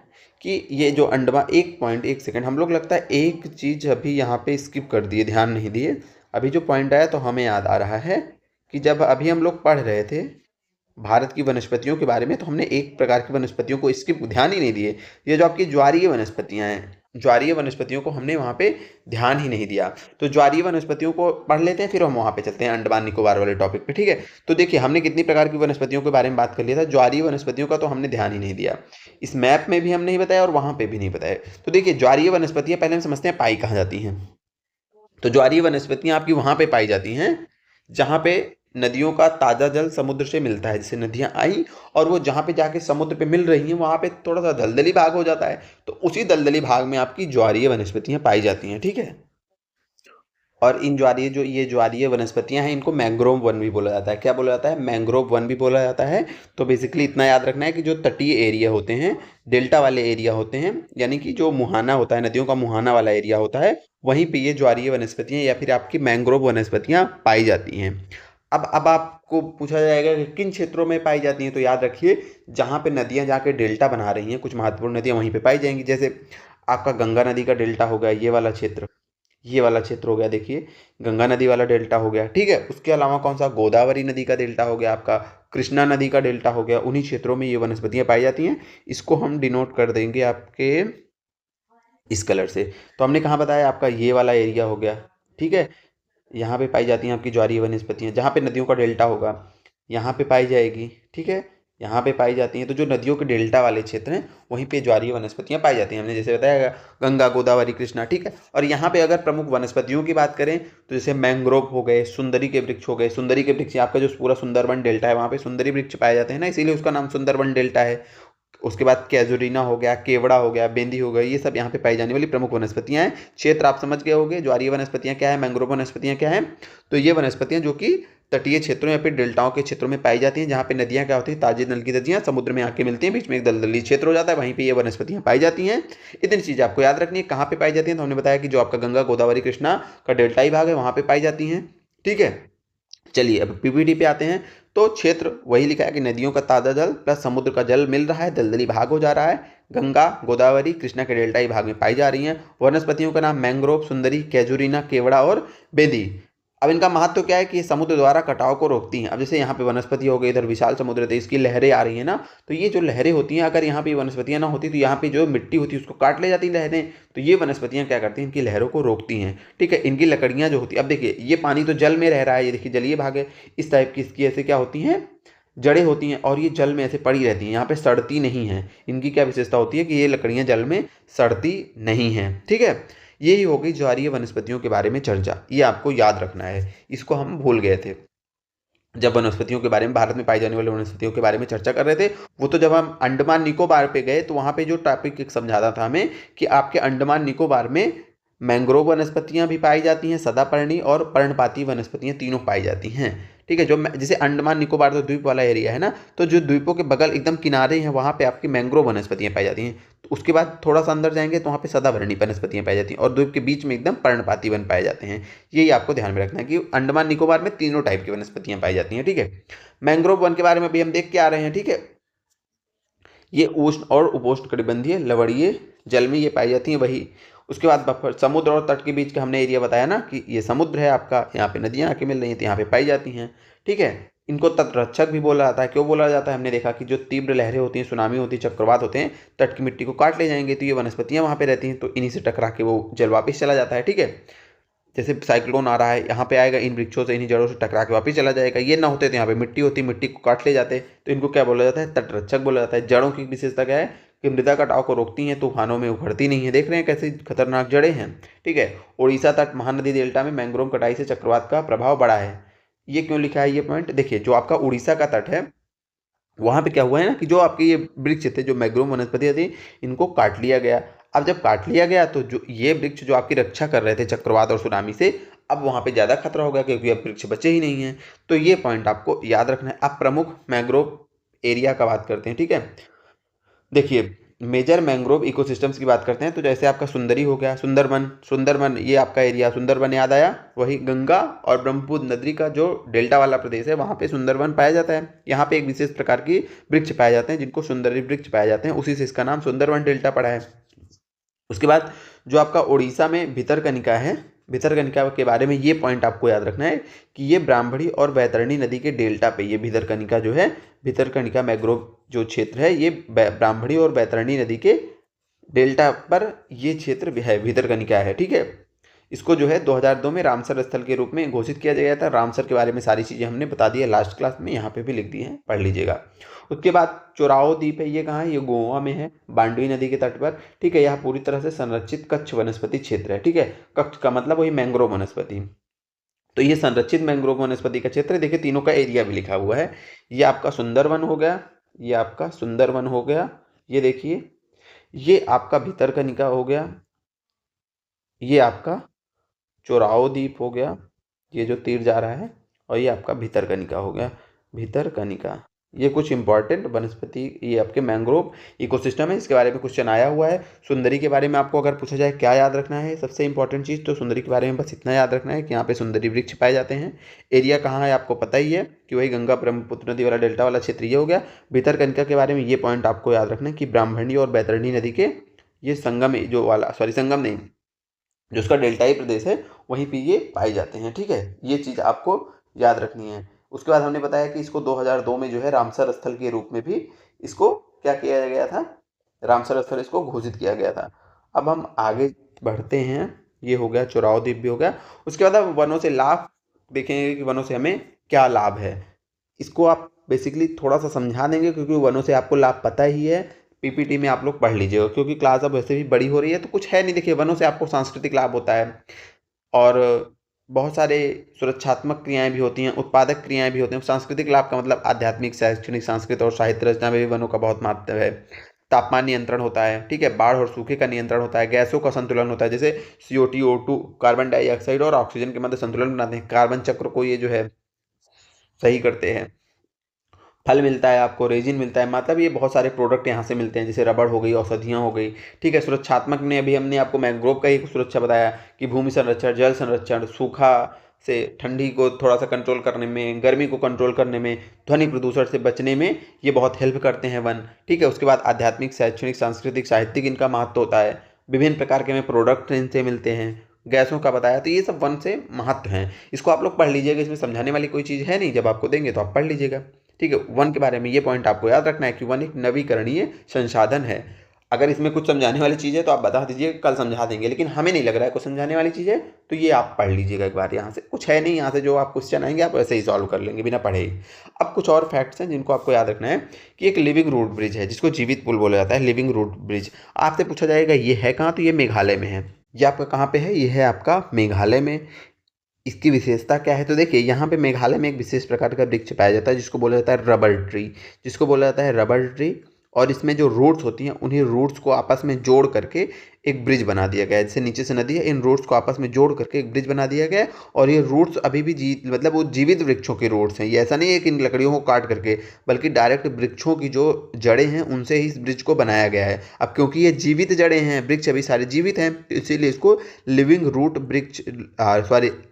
कि ये जो अंडमान, एक पॉइंट, एक सेकंड, हम लोग लगता है एक चीज़ अभी यहाँ पे स्किप कर दिए, ध्यान नहीं दिए। अभी जो पॉइंट आया तो हमें याद आ रहा है कि जब अभी हम लोग पढ़ रहे थे भारत की वनस्पतियों के बारे में तो हमने एक प्रकार की वनस्पतियों को स्किप, ध्यान ही नहीं दिए। ये जो आपकी ज्वारीय वनस्पतियां हैं, ज्वारीय वनस्पतियों को हमने वहाँ पे ध्यान ही नहीं दिया। तो ज्वारीय वनस्पतियों को पढ़ लेते हैं, फिर हम वहाँ पे चलते हैं अंडमान निकोबार वाले टॉपिक पे। ठीक है। तो देखिए हमने कितनी प्रकार की वनस्पतियों के बारे में बात कर लिया था। ज्वारीय वनस्पतियों का तो हमने ध्यान ही नहीं दिया, इस मैप में भी हम नहीं बताया और वहाँ पे भी नहीं बताया। तो देखिए ज्वारीय वनस्पतियाँ पहले हम समझते हैं पाई कहाँ जाती हैं। तो ज्वारीय वनस्पतियाँ आपकी वहाँ पे पाई जाती हैं जहाँ पे नदियों का ताज़ा जल समुद्र से मिलता है। जैसे नदियाँ आई और वो जहाँ पे जाके समुद्र पे मिल रही हैं वहाँ पे थोड़ा सा दलदली भाग हो जाता है, तो उसी दलदली भाग में आपकी ज्वारीय वनस्पतियाँ पाई जाती हैं। ठीक है। और इन ज्वारीय, जो ये ज्वारीय वनस्पतियां हैं, इनको मैंग्रोव वन भी बोला जाता है। क्या बोला जाता है? मैंग्रोव वन भी बोला जाता है। तो बेसिकली इतना याद रखना है कि जो तटीय एरिया होते हैं, डेल्टा वाले एरिया होते हैं, यानी कि जो मुहाना होता है, नदियों का मुहाना वाला एरिया होता है, वहीं पे ये ज्वारीय वनस्पतियां या फिर आपकी मैंग्रोव वनस्पतियां पाई जाती हैं। अब आपको पूछा जाएगा कि किन क्षेत्रों में पाई जाती हैं, तो याद रखिए जहाँ पे नदियाँ जाके डेल्टा बना रही हैं, कुछ महत्वपूर्ण नदियाँ वहीं पे पाई जाएंगी। जैसे आपका गंगा नदी का डेल्टा हो गया, ये वाला क्षेत्र, ये वाला क्षेत्र हो गया, देखिए गंगा नदी वाला डेल्टा हो गया। ठीक है। उसके अलावा कौन सा? गोदावरी नदी का डेल्टा हो गया, आपका कृष्णा नदी का डेल्टा हो गया। उन्हीं क्षेत्रों में ये वनस्पतियां पाई जाती हैं। इसको हम डिनोट कर देंगे आपके इस कलर से। तो हमने कहाँ बताया? आपका ये वाला एरिया हो गया। ठीक है। यहाँ पे पाई जाती हैं आपकी ज्वारीय वनस्पतियाँ, जहाँ पे नदियों का डेल्टा होगा यहाँ पे पाई जाएगी। ठीक है। यहाँ पे पाई जाती हैं। तो जो नदियों के डेल्टा वाले क्षेत्र हैं वहीं पे ज्वारीय वनस्पतियाँ पाई जाती हैं। हमने जैसे बताया गंगा, गोदावरी, कृष्णा। ठीक है। और यहाँ पे अगर प्रमुख वनस्पतियों की बात करें तो जैसे मैंग्रोव हो गए, सुंदरी के वृक्ष हो गए। सुंदरी के वृक्ष, आपका जो पूरा सुंदरबन डेल्टा है वहाँ पे सुंदरी वृक्ष पाए जाते हैं ना, इसीलिए उसका नाम सुंदरबन डेल्टा है। उसके बाद कैजुरीना हो गया, केवड़ा हो गया, बेंदी हो गई, ये सब यहाँ पे पाई जाने वाली प्रमुख वनस्पतियाँ हैं। क्षेत्र आप समझ गए होंगे, ज्वारीय वनस्पतियाँ क्या है, मैंग्रोव वनस्पतियाँ क्या हैं। तो ये वनस्पतियाँ जो कि तटीय क्षेत्रों या फिर डेल्टाओं के क्षेत्रों में पाई जाती हैं, जहाँ पे नदियाँ क्या होती हैं, ताजी नल की नदियाँ समुद्र में आके मिलती हैं, बीच में एक दलदली क्षेत्र हो जाता है, वहीं पे ये वनस्पतियाँ पाई जाती हैं। इतनी चीज़ आपको याद रखनी है। कहाँ पे पाई जाती हैं? तो हमने बताया कि जो आपका गंगा, गोदावरी, कृष्णा का डेल्टाई भाग है वहाँ पे पाई जाती हैं। ठीक है। चलिए अब पीपीटी पे आते हैं। तो क्षेत्र वही लिखा है कि नदियों का ताज़ा जल प्लस समुद्र का जल मिल रहा है, दलदली भाग हो जा रहा है। गंगा, गोदावरी, कृष्णा के डेल्टाई भाग में पाई जा रही हैं। वनस्पतियों का नाम मैंग्रोव, सुंदरी, कैजुरीना, केवड़ा और बेदी। अब इनका महत्व क्या है कि ये समुद्र द्वारा कटाव को रोकती हैं। अब जैसे यहाँ पे वनस्पति हो गई, इधर विशाल समुद्र है, तो इसकी लहरें आ रही हैं ना, तो ये जो लहरें होती हैं, अगर यहाँ पे वनस्पतियाँ ना होती तो यहाँ पे जो मिट्टी होती है उसको काट ले जाती लहरें। तो ये वनस्पतियाँ क्या करती हैं? इनकी लहरों को रोकती हैं। ठीक है। इनकी लकड़ियाँ जो होती हैं, अब देखिए ये पानी तो जल में रह रहा है, ये देखिए जलीय भाग है, इस टाइप की इसकी ऐसे क्या होती हैं, जड़ें होती हैं, और ये जल में ऐसे पड़ी रहती हैं, यहाँ पे सड़ती नहीं हैं। इनकी क्या विशेषता होती है कि ये लकड़ियाँ जल में सड़ती नहीं हैं। ठीक है। यही हो गई ज्वारीय वनस्पतियों के बारे में चर्चा, ये आपको याद रखना है, इसको हम भूल गए थे जब वनस्पतियों के बारे में, भारत में पाई जाने वाली वनस्पतियों के बारे में चर्चा कर रहे थे। वो तो जब हम अंडमान निकोबार पे गए तो वहाँ पे जो टॉपिक एक समझाता था हमें कि आपके अंडमान निकोबार में मैंग्रोव वनस्पतियाँ भी पाई जाती हैं, सदापर्णी और पर्णपाती वनस्पतियाँ तीनों पाई जाती हैं। ठीक है। जो जैसे अंडमान निकोबार तो द्वीप वाला एरिया है ना, तो जो द्वीपों के बगल एकदम किनारे हैं वहाँ पे आपकी मैंग्रोव वनस्पतियाँ पाई जाती हैं। तो उसके बाद थोड़ा सा अंदर जाएंगे तो वहाँ पे सदावर्णी वनस्पतियाँ पाई जाती हैं, और द्वीप के बीच में एकदम पर्णपाती वन पाए जाते हैं। यही आपको ध्यान में रखना है कि अंडमान निकोबार में तीनों टाइप की वनस्पतियाँ पाई जाती हैं। ठीक है। मैंग्रोव वन के बारे में भी हम देख के आ रहे हैं। ठीक है। ये उष्ण और उपोष्ण कटिबंधीय लवणीय जल में ये पाई जाती हैं। वही उसके बाद बफर, समुद्र और तट के बीच का हमने एरिया बताया ना कि ये समुद्र है आपका, यहाँ पे नदियाँ आके मिल रही हैं तो यहाँ पे पाई जाती हैं। ठीक है। इनको तटरक्षक भी बोला जाता है। क्यों बोला जाता है? हमने देखा कि जो तीव्र लहरें होती हैं, सुनामी होती है, चक्रवात होते हैं, तट की मिट्टी को काट ले जाएंगे, तो ये वनस्पतियाँ वहाँ पे रहती हैं, तो इन्हीं से टकरा के वो जल वापस चला जाता है। ठीक है। जैसे साइक्लोन आ रहा है, यहाँ पे आएगा, इन वृक्षों से, इन्हीं जड़ों से टकरा के वापस चला जाएगा। ये ना होते तो यहाँ पे मिट्टी होती, मिट्टी को काट ले जाते, तो इनको क्या बोला जाता है? तटरक्षक बोला जाता है। जड़ों की विशेषता क्या है कि मृदा कटाव को रोकती हैं, तूफानों में उखड़ती नहीं है। देख रहे हैं कैसी खतरनाक जड़ें हैं। ठीक है। उड़ीसा तट महानदी डेल्टा में मैंग्रोव कटाई से चक्रवात का प्रभाव बढ़ा है। ये क्यों लिखा है ये पॉइंट? देखिए जो आपका उड़ीसा का तट है वहाँ पे क्या हुआ है ना कि जो आपके ये वृक्ष थे, जो मैंग्रोव वनस्पतियाँ थी, इनको काट लिया गया। अब जब काट लिया गया तो जो ये वृक्ष जो आपकी रक्षा कर रहे थे चक्रवात और सुनामी से, अब वहाँ पे ज़्यादा खतरा हो गया क्योंकि अब वृक्ष बचे ही नहीं हैं। तो ये पॉइंट आपको याद रखना है। अब प्रमुख मैंग्रोव एरिया का बात करते हैं, ठीक है। देखिए, मेजर मैंग्रोव इकोसिस्टम्स की बात करते हैं तो जैसे आपका सुंदरी हो गया, सुंदरबन ये आपका एरिया, सुंदरबन याद आया। वही गंगा और ब्रह्मपुत्र नदी का जो डेल्टा वाला प्रदेश है वहाँ पे सुंदरबन पाया जाता है। यहाँ पे एक विशेष प्रकार की वृक्ष पाए जाते हैं जिनको सुंदरी वृक्ष पाए जाते हैं, उसी से इसका नाम सुंदरबन डेल्टा पड़ा है। उसके बाद जो आपका उड़ीसा में भितरकनिका है, भितरकनिका के बारे में ये पॉइंट आपको याद रखना है कि ये ब्राह्मणी और बैतरणी नदी के डेल्टा पे ये भितरकनिका जो है, भितरकनिका मैंग्रोव जो क्षेत्र है ये ब्राह्मणी और बैतरणी नदी के डेल्टा पर ये क्षेत्र है, भितरकनिका है, ठीक है। इसको जो है 2002 में रामसर स्थल के रूप में घोषित किया गया था। रामसर के बारे में सारी चीज़ें हमने बता दी है लास्ट क्लास में, यहाँ पे भी लिख दी हैं, पढ़ लीजिएगा। उसके बाद चोराओ द्वीप है, ये कहाँ है, ये गोवा में है, बांडवी नदी के तट पर, ठीक है। यह पूरी तरह से संरक्षित कच्छ वनस्पति क्षेत्र है, ठीक है। कच्छ का मतलब वही मैंग्रोव वनस्पति। तो ये संरक्षित मैंग्रोव वनस्पति का क्षेत्र है। देखिए तीनों का एरिया भी लिखा हुआ है। ये आपका सुंदरवन हो गया, ये आपका सुंदरवन हो गया, ये देखिए ये आपका भितरकनिका हो गया, ये आपका चोराओ द्वीप हो गया, ये जो तीर जा रहा है, और ये आपका भितरकनिका हो गया, भितरकनिका। ये कुछ इंपॉर्टेंट वनस्पति, ये आपके मैंग्रोव इकोसिस्टम है, इसके बारे में क्वेश्चन आया हुआ है। सुंदरी के बारे में आपको अगर पूछा जाए क्या याद रखना है सबसे इंपॉर्टेंट चीज़, तो सुंदरी के बारे में बस इतना याद रखना है कि यहाँ पे सुंदरी वृक्ष पाए जाते हैं। एरिया कहाँ है आपको पता ही है कि वही गंगा ब्रह्मपुत्र नदी वाला डेल्टा वाला क्षेत्र ये हो गया। भितरकनिका के बारे में ये पॉइंट आपको याद रखना है कि ब्राह्मणी और बैतरणी नदी के ये संगम जो वाला, सॉरी संगम नहीं, जो उसका डेल्टाई प्रदेश है वहीं पे ये पाए जाते हैं, ठीक है। ये चीज़ आपको याद रखनी है। उसके बाद हमने बताया कि इसको 2002 में जो है रामसर स्थल के रूप में भी इसको क्या किया गया था, रामसर स्थल इसको घोषित किया गया था। अब हम आगे बढ़ते हैं, ये हो गया चोराव द्वीप भी हो गया। उसके बाद अब वनों से लाभ देखेंगे कि वनों से हमें क्या लाभ है। इसको आप बेसिकली थोड़ा सा समझा देंगे क्योंकि वनों से आपको लाभ पता ही है, पीपीटी में आप लोग पढ़ लीजिएगा क्योंकि क्लास अब वैसे भी बड़ी हो रही है तो कुछ है नहीं। देखिए वनों से आपको सांस्कृतिक लाभ होता है और बहुत सारे सुरक्षात्मक क्रियाएं भी होती हैं, उत्पादक क्रियाएं भी होती हैं। सांस्कृतिक लाभ का मतलब आध्यात्मिक, शैक्षणिक, सांस्कृतिक और साहित्य रचना में भी वनों का बहुत महत्व है। तापमान नियंत्रण होता है, ठीक है। बाढ़ और सूखे का नियंत्रण होता है, गैसों का संतुलन होता है, जैसे CO2 O2 कार्बन डाइऑक्साइड और ऑक्सीजन के मध्य संतुलन बनाते हैं, कार्बन चक्र को ये जो है सही करते हैं। फल मिलता है आपको, रेजिन मिलता है, मतलब ये बहुत सारे प्रोडक्ट यहाँ से मिलते हैं, जैसे रबड़ हो गई, औषधियाँ हो गई, ठीक है। सुरक्षात्मक में अभी हमने आपको मैंग्रोव का ही सुरक्षा बताया कि भूमि संरक्षण, जल संरक्षण, सूखा से ठंडी को थोड़ा सा कंट्रोल करने में, गर्मी को कंट्रोल करने में, ध्वनि प्रदूषण से बचने में ये बहुत हेल्प करते हैं वन, ठीक है। उसके बाद आध्यात्मिक, शैक्षणिक, सांस्कृतिक, साहित्यिक इनका महत्व होता है। विभिन्न प्रकार के में प्रोडक्ट इनसे मिलते हैं, गैसों का बताया, तो ये सब वन से महत्व हैं। इसको आप लोग पढ़ लीजिएगा, इसमें समझाने वाली कोई चीज़ है नहीं, जब आपको देंगे तो आप पढ़ लीजिएगा, ठीक है। वन के बारे में ये पॉइंट आपको याद रखना है कि वन एक नवीकरणीय संसाधन है। अगर इसमें कुछ समझाने वाली चीज़ है तो आप बता दीजिएगा, कल समझा देंगे, लेकिन हमें नहीं लग रहा है कुछ समझाने वाली चीज़ है तो ये आप पढ़ लीजिएगा एक बार। यहाँ से कुछ है नहीं, यहाँ से जो आप क्वेश्चन आएंगे आप वैसे ही सॉल्व कर लेंगे बिना पढ़े ही। अब कुछ और फैक्ट्स हैं जिनको आपको याद रखना है कि एक लिविंग रूट ब्रिज है जिसको जीवित पुल बोला जाता है, लिविंग रूट ब्रिज। आपसे पूछा जाएगा ये है कहाँ, तो ये मेघालय में है। ये आपका कहाँ पे है, ये है आपका मेघालय में। इसकी विशेषता क्या है, तो देखिए यहाँ पे मेघालय में एक विशेष प्रकार का वृक्ष पाया जाता है जिसको बोला जाता है रबर ट्री, जिसको बोला जाता है रबर ट्री। और इसमें जो रूट्स होती हैं उन्हीं रूट्स को आपस में जोड़ करके एक ब्रिज बना दिया गया है। जैसे नीचे से नदी है, इन रूट्स को आपस में जोड़ करके एक ब्रिज बना दिया गया है। और ये रूट्स अभी भी मतलब वो जीवित वृक्षों के रूट्स हैं, ये ऐसा नहीं है कि इन लकड़ियों को काट करके, बल्कि डायरेक्ट वृक्षों की जो जड़ें हैं उनसे ही इस ब्रिज को बनाया गया है। अब क्योंकि ये जीवित जड़ें हैं, वृक्ष अभी सारे जीवित हैं, तो इसीलिए इसको लिविंग रूट वृक्ष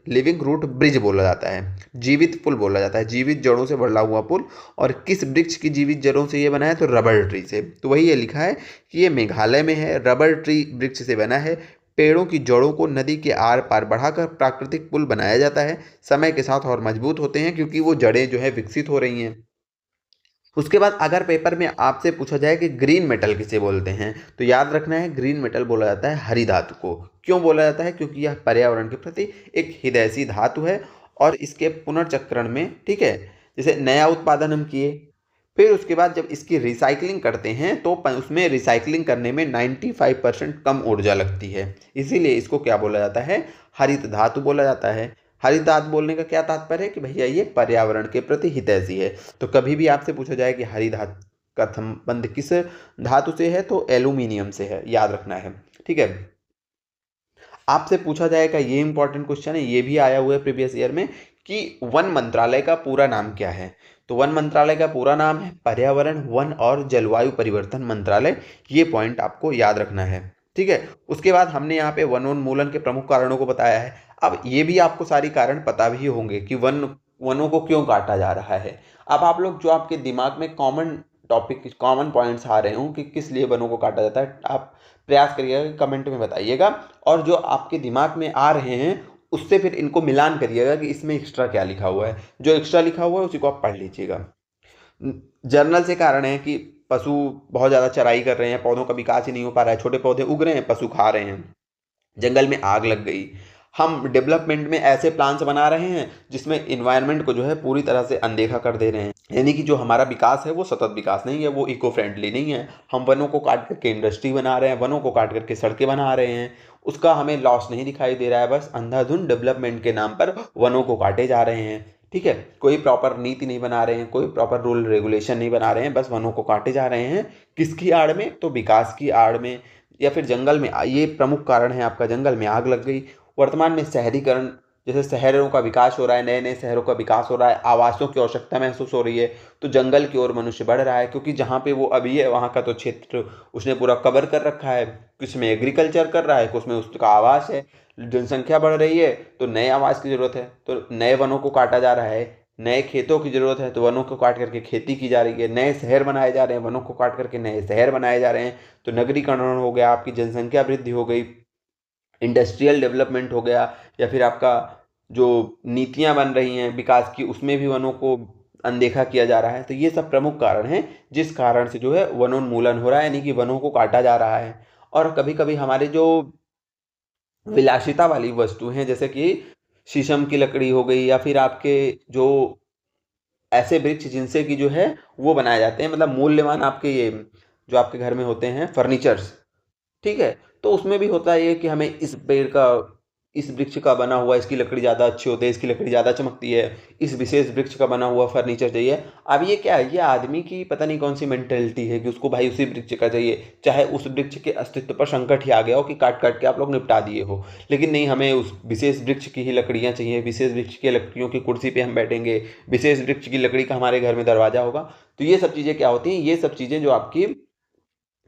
लिविंग रूट ब्रिज बोला जाता है, जीवित पुल बोला जाता है, जीवित जड़ों से बना हुआ पुल। और किस वृक्ष की जीवित जड़ों से ये बना है, तो रबर ट्री से। तो वही ये लिखा है कि ये मेघालय में है, रबर ट्री वृक्ष से बना है। पेड़ों की जड़ों को नदी के आर पार बढ़ाकर प्राकृतिक पुल बनाया जाता है। समय के साथ और मजबूत होते हैं क्योंकि वो जड़ें जो है विकसित हो रही हैं। उसके बाद अगर पेपर में आपसे पूछा जाए कि ग्रीन मेटल किसे बोलते हैं, तो याद रखना है ग्रीन मेटल बोला जाता है हरी धातु को। क्यों बोला जाता है, क्योंकि यह पर्यावरण के प्रति एक हितैषी धातु है और इसके पुनर्चक्रण में, ठीक है, जैसे नया उत्पादन हम किए, फिर उसके बाद जब इसकी रिसाइकलिंग करते हैं तो उसमें रिसाइकलिंग करने में 95% कम ऊर्जा लगती है, इसीलिए इसको क्या बोला जाता है, हरित धातु बोला जाता है। हरित धातु बोलने का क्या तात्पर्य है कि भैया ये पर्यावरण के प्रति हितैषी है। तो कभी भी आपसे पूछा जाए कि हरित धातु का संबंध किस धातु से है, तो एल्यूमिनियम से है, याद रखना है, ठीक है। आपसे पूछा जाएगा, ये इंपॉर्टेंट क्वेश्चन है, ये भी आया हुआ है प्रीवियस ईयर में, कि वन मंत्रालय का पूरा नाम क्या है। तो वन मंत्रालय का पूरा नाम है पर्यावरण, वन और जलवायु परिवर्तन मंत्रालय। ये पॉइंट आपको याद रखना है, ठीक है। उसके बाद हमने यहाँ पे वनोन्मूलन के प्रमुख कारणों को बताया है। अब ये भी आपको सारी कारण पता भी होंगे कि वनों को क्यों काटा जा रहा है। अब आप लोग जो आपके दिमाग में कॉमन टॉपिक, कॉमन पॉइंट्स आ रहे हों कि किस लिए वनों को काटा जाता है, आप प्रयास करिएगा कि कमेंट में बताइएगा, और जो आपके दिमाग में आ रहे हैं उससे फिर इनको मिलान करिएगा कि इसमें एक्स्ट्रा क्या लिखा हुआ है। जो एक्स्ट्रा लिखा हुआ है उसी को आप पढ़ लीजिएगा। जर्नल से कारण है कि पशु बहुत ज़्यादा चराई कर रहे हैं, पौधों का विकास ही नहीं हो पा रहा है, छोटे पौधे उग रहे हैं, पशु खा रहे हैं, जंगल में आग लग गई। हम डेवलपमेंट में ऐसे प्लान्स बना रहे हैं जिसमें इन्वायरमेंट को जो है पूरी तरह से अनदेखा कर दे रहे हैं, यानी कि जो हमारा विकास है वो सतत विकास नहीं है, वो इको फ्रेंडली नहीं है। हम वनों को काट करके इंडस्ट्री बना रहे हैं, वनों को काट करके सड़कें बना रहे हैं, उसका हमें लॉस नहीं दिखाई दे रहा है, बस अंधाधुंध डेवलपमेंट के नाम पर वनों को काटे जा रहे हैं, ठीक है। कोई प्रॉपर नीति नहीं बना रहे हैं, कोई प्रॉपर रूल रेगुलेशन नहीं बना रहे हैं, बस वनों को काटे जा रहे हैं। किसकी आड़ में? तो विकास की आड़ में, या फिर जंगल में। ये प्रमुख कारण है आपका, जंगल में आग लग गई। वर्तमान में शहरीकरण, जैसे शहरों का विकास हो रहा है, नए नए शहरों का विकास हो रहा है, आवासों की आवश्यकता महसूस हो रही है, तो जंगल की ओर मनुष्य बढ़ रहा है, क्योंकि जहाँ पे वो अभी है वहाँ का तो क्षेत्र उसने पूरा कवर कर रखा है, कुछ में एग्रीकल्चर कर रहा है, कुछ में उसका आवास है। जनसंख्या बढ़ रही है तो नए आवास की जरूरत है, तो नए वनों को काटा जा रहा है। नए खेतों की जरूरत है तो वनों को काट करके खेती की जा रही है। नए शहर बनाए जा रहे हैं, वनों को काट करके नए शहर बनाए जा रहे हैं। तो नगरीकरण हो गया, आपकी जनसंख्या वृद्धि हो गई, इंडस्ट्रियल डेवलपमेंट हो गया, या फिर आपका जो नीतियां बन रही हैं विकास की उसमें भी वनों को अनदेखा किया जा रहा है। तो ये सब प्रमुख कारण हैं जिस कारण से जो है वनोन्मूलन हो रहा है, यानी कि वनों को काटा जा रहा है। और कभी कभी हमारे जो विलासिता वाली वस्तु हैं, जैसे कि शीशम की लकड़ी हो गई, या फिर आपके जो ऐसे वृक्ष जिनसे कि जो है वो बनाए जाते हैं, मतलब मूल्यवान आपके ये जो आपके घर में होते हैं फर्नीचर्स, ठीक है। तो उसमें भी होता है ये कि हमें इस पेड़ का, इस वृक्ष का बना हुआ, इसकी लकड़ी ज़्यादा अच्छी होती है, इसकी लकड़ी ज़्यादा चमकती है, इस विशेष वृक्ष का बना हुआ फर्नीचर चाहिए। अब ये क्या है, ये आदमी की पता नहीं कौन सी मेंटेलिटी है कि उसको भाई उसी वृक्ष का चाहिए, चाहे उस वृक्ष के अस्तित्व पर संकट ही आ गया हो कि काट काट के आप लोग निपटा दिए हो, लेकिन नहीं, हमें उस विशेष वृक्ष की ही लकड़ियाँ चाहिए, विशेष वृक्ष की लकड़ियों की कुर्सी पे हम बैठेंगे, विशेष वृक्ष की लकड़ी का हमारे घर में दरवाजा होगा। तो ये सब चीज़ें क्या होती हैं, ये सब चीज़ें जो आपकी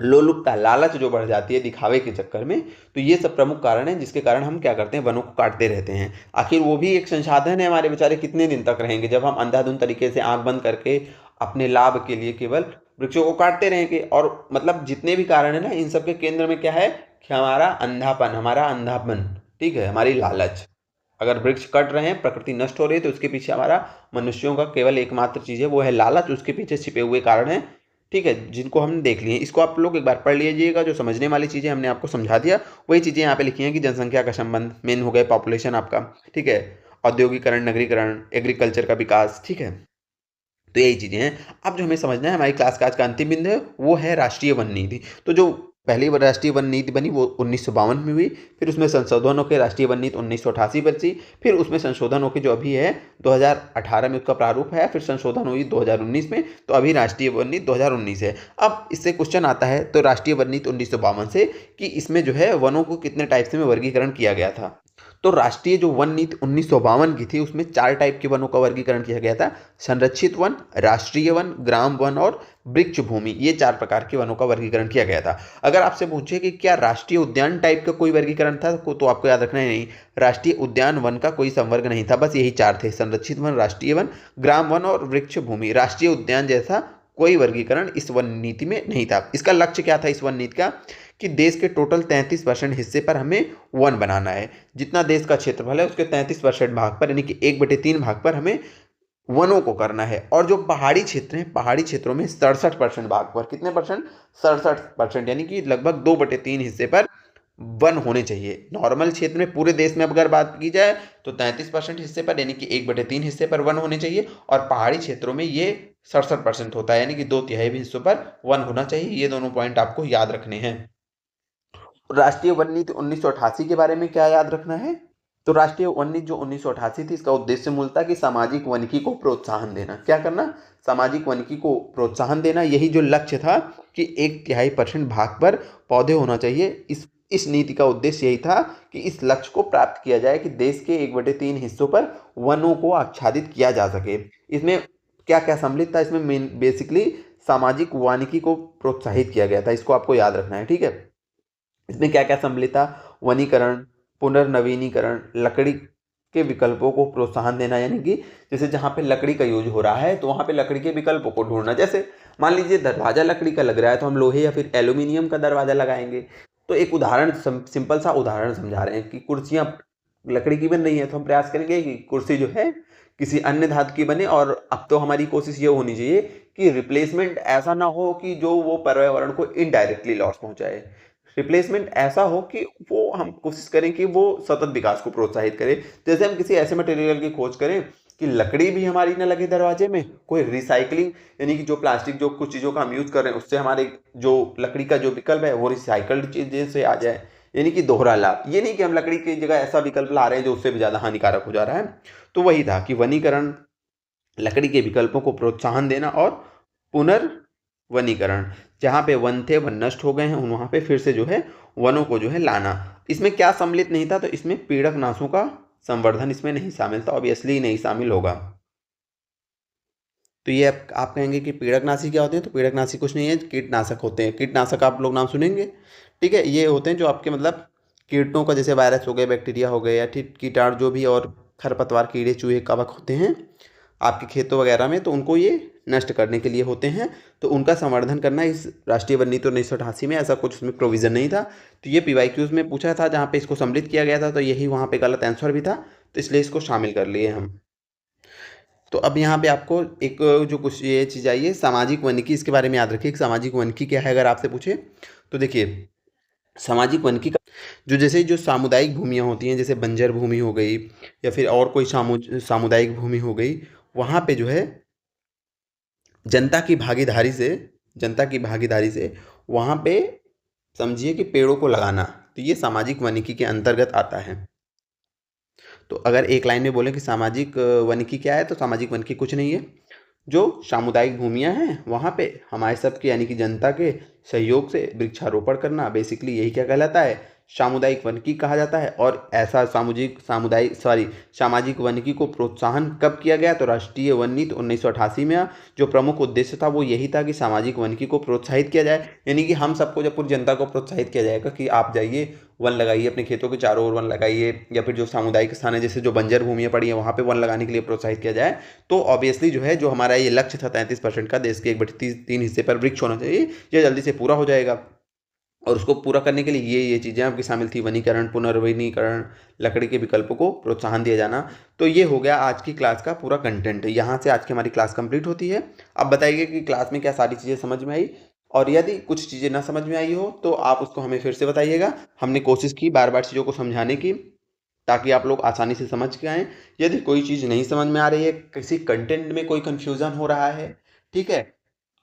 लोलुपता, लालच जो बढ़ जाती है दिखावे के चक्कर में, तो ये सब प्रमुख कारण है जिसके कारण हम क्या करते हैं, वनों को काटते रहते हैं। आखिर वो भी एक संसाधन है हमारे, बेचारे कितने दिन तक रहेंगे जब हम अंधाधुंध तरीके से आंख बंद करके अपने लाभ के लिए केवल वृक्षों को काटते रहेंगे। और मतलब जितने भी कारण है ना, इन सब के केंद्र में क्या है कि हमारा अंधापन, हमारा अंधापन, ठीक है, हमारी लालच। अगर वृक्ष कट रहे हैं, प्रकृति नष्ट हो रही है, तो उसके पीछे हमारा मनुष्यों का केवल एकमात्र चीज़ है, वो है लालच। उसके पीछे छिपे हुए कारण हैं, ठीक है, जिनको हम देख लिए। इसको आप लोग एक बार पढ़ लीजिएगा, जो समझने वाली चीज़ें हमने आपको समझा दिया वही चीज़ें यहाँ पे लिखी हैं कि जनसंख्या का संबंध मेन हो गए, पॉपुलेशन आपका, ठीक है, औद्योगिकरण, नगरीकरण, एग्रीकल्चर का विकास, ठीक है। तो यही चीज़ें हैं। अब जो हमें समझना है, हमारी क्लास का आज का अंतिम बिंदु है, वो है राष्ट्रीय वन नीति। तो जो पहली राष्ट्रीय वन नीति बनी वो 1952 में हुई, फिर उसमें संशोधन होकर राष्ट्रीय वन नीति 1988 बची, फिर उसमें संशोधन होकर जो अभी है 2018 में उसका प्रारूप है, फिर संशोधन हुई 2019 में, तो अभी राष्ट्रीय वन नीति 2019 है। अब इससे क्वेश्चन आता है तो राष्ट्रीय वन नीति 1952 से कि इसमें जो है वनों को कितने टाइप से में वर्गीकरण किया गया था। तो राष्ट्रीय जो वन नीति 1952 की थी उसमें 4 टाइप के वनों का वर्गीकरण किया गया था, संरक्षित वन, राष्ट्रीय वन, ग्राम वन और वृक्ष भूमि। ये 4 प्रकार के वनों का वर्गीकरण किया गया था। अगर आपसे पूछे कि क्या राष्ट्रीय उद्यान टाइप का कोई वर्गीकरण था, तो आपको याद रखना है नहीं, राष्ट्रीय उद्यान वन का कोई संवर्ग नहीं था, बस यही 4 थे, संरक्षित वन, राष्ट्रीय वन, ग्राम वन और वृक्ष भूमि। राष्ट्रीय उद्यान जैसा कोई वर्गीकरण इस वन नीति में नहीं था। इसका लक्ष्य क्या था इस वन नीति का, कि देश के टोटल 33% हिस्से पर हमें वन बनाना है। जितना देश का क्षेत्रफल है उसके 33% भाग पर, यानी कि 1/3 भाग पर हमें वनों को करना है। और जो पहाड़ी क्षेत्र हैं, पहाड़ी क्षेत्रों में 67% भाग पर, कितने परसेंट, 67%, यानी कि लगभग 2/3 हिस्से पर वन होने चाहिए। नॉर्मल क्षेत्र में पूरे देश में अगर बात की जाए तो 33% हिस्से पर, यानी कि 1/3 हिस्से पर वन होने चाहिए, और पहाड़ी क्षेत्रों में ये 67% होता है, यानी कि 2/3 हिस्सों पर वन होना चाहिए। ये दोनों पॉइंट आपको याद रखने हैं। राष्ट्रीय वन नीति 1988 के बारे में क्या याद रखना है, तो राष्ट्रीय वन नीति जो 1988 थी, इसका उद्देश्य मूलतः कि सामाजिक वनिकी को प्रोत्साहन देना। क्या करना, सामाजिक वनिकी को प्रोत्साहन देना। यही जो लक्ष्य था कि 1/3% भाग पर पौधे होना चाहिए। इस नीति का उद्देश्य यही था कि इस लक्ष्य को प्राप्त किया जाए कि देश के 1/3 हिस्सों पर वनों को आच्छादित किया जा सके। इसमें क्या क्या सम्मिलित था? इसमें मेन बेसिकली सामाजिक वानिकी को प्रोत्साहित किया गया था, इसको आपको याद रखना है, ठीक है। इसमें क्या क्या सम्मिलित था? वनीकरण, पुनर्नवीनीकरण, लकड़ी के विकल्पों को प्रोत्साहन देना, यानी कि जैसे जहाँ पे लकड़ी का यूज हो रहा है तो वहाँ पे लकड़ी के विकल्पों को ढूंढना। जैसे मान लीजिए दरवाजा लकड़ी का लग रहा है तो हम लोहे या फिर एल्यूमिनियम का दरवाजा लगाएंगे। तो एक उदाहरण, सिंपल सा उदाहरण समझा रहे हैं कि कुर्सियां लकड़ी की बन रही हैं तो हम प्रयास करेंगे कि कुर्सी जो है किसी अन्य धातु की बने। और अब तो हमारी कोशिश ये होनी चाहिए कि रिप्लेसमेंट ऐसा ना हो कि जो वो पर्यावरण को इनडायरेक्टली लॉस पहुंचाए। रिप्लेसमेंट ऐसा हो कि वो हम कोशिश करें कि वो सतत विकास को प्रोत्साहित करे। जैसे हम किसी ऐसे मटेरियल की खोज करें कि लकड़ी भी हमारी ना लगे दरवाजे में, कोई रिसाइकलिंग, यानी कि जो प्लास्टिक, जो कुछ चीज़ों का हम यूज़ कर रहे हैं उससे हमारे जो लकड़ी का जो विकल्प है वो रिसाइकल्ड चीज़ें से आ जाए, यानी कि दोहरा लाभ। ये नहीं कि हम लकड़ी की जगह ऐसा विकल्प ला रहे हैं जो उससे भी ज़्यादा हानिकारक हो जा रहा है। तो वही था कि वनीकरण, लकड़ी के विकल्पों को प्रोत्साहन देना और पुनर्वनीकरण, जहाँ पे वन थे वन नष्ट हो गए हैं वहाँ पे फिर से जो है वनों को जो है लाना। इसमें क्या सम्मिलित नहीं था? तो इसमें पीड़कनाशों का संवर्धन इसमें नहीं शामिल था, ऑब्वियसली नहीं शामिल होगा। तो ये आप कहेंगे कि पीड़कनाशी क्या होते हैं? तो पीड़कनाशी कुछ नहीं है, कीटनाशक होते हैं। कीटनाशक आप लोग नाम सुनेंगे, ठीक है। ये होते हैं जो आपके मतलब कीटों का, जैसे वायरस हो गए, बैक्टीरिया हो गए, या ठीक कीटाणु जो भी और खरपतवार, कीड़े चूहे कवक होते हैं आपके खेतों वगैरह में, तो उनको ये नष्ट करने के लिए होते हैं। तो उनका संवर्धन करना इस राष्ट्रीय वन नीति 1988 में ऐसा कुछ उसमें प्रोविज़न नहीं था। तो ये PYQs में पूछा था जहाँ पे इसको सम्मिलित किया गया था, तो यही वहाँ पे गलत आंसर भी था, तो इसलिए इसको शामिल कर लिए हम। तो अब यहाँ पे आपको एक जो कुछ ये चीज़ आई है सामाजिक वानिकी, इसके बारे में याद रखिए कि सामाजिक वानिकी क्या है अगर आपसे पूछे तो। देखिए, सामाजिक वानिकी का जो, जैसे जो सामुदायिक भूमियाँ होती हैं, जैसे बंजर भूमि हो गई या फिर और कोई सामुदायिक भूमि हो गई, वहाँ पे जो है जनता की भागीदारी से जनता की भागीदारी से वहाँ पे समझिए कि पेड़ों को लगाना, तो ये सामाजिक वानिकी के अंतर्गत आता है। तो अगर एक लाइन में बोलें कि सामाजिक वानिकी क्या है, तो सामाजिक वानिकी कुछ नहीं है, जो सामुदायिक भूमियाँ हैं वहाँ पे हमारे सबके यानी कि जनता के सहयोग से वृक्षारोपण करना, बेसिकली यही क्या कहलाता है? सामुदायिक वानिकी कहा जाता है। और ऐसा सामाजिक वानिकी को प्रोत्साहन कब किया गया? तो राष्ट्रीय वन नीति 1988 में। जो प्रमुख उद्देश्य था वो यही था कि सामाजिक वानिकी को प्रोत्साहित किया जाए, यानी कि हम सबको, जब पूरी जनता को प्रोत्साहित किया जाएगा कि आप जाइए वन लगाइए, अपने खेतों के चारों ओर वन लगाइए, या फिर जो सामुदायिक स्थान है जैसे जो बंजर भूमियाँ पड़ी हैं वहाँ पे वन लगाने के लिए प्रोत्साहित किया जाए, तो ऑब्वियसली जो है जो हमारा ये लक्ष्य था 33% का, देश के 1/3 हिस्से पर वृक्ष होना चाहिए, ये जल्दी से पूरा हो जाएगा। और उसको पूरा करने के लिए ये चीज़ें आपकी शामिल थी: वनीकरण, पुनर्वनीकरण, लकड़ी के विकल्पों को प्रोत्साहन दिया जाना। तो ये हो गया आज की क्लास का पूरा कंटेंट। यहाँ से आज की हमारी क्लास कंप्लीट होती है। अब बताइए कि क्लास में क्या सारी चीज़ें समझ में आई, और यदि कुछ चीज़ें ना समझ में आई हो तो आप उसको हमें फिर से बताइएगा। हमने कोशिश की बार बार चीज़ों को समझाने की, ताकि आप लोग आसानी से समझ के आएँ। यदि कोई चीज़ नहीं समझ में आ रही है, किसी कंटेंट में कोई कन्फ्यूज़न हो रहा है, ठीक है,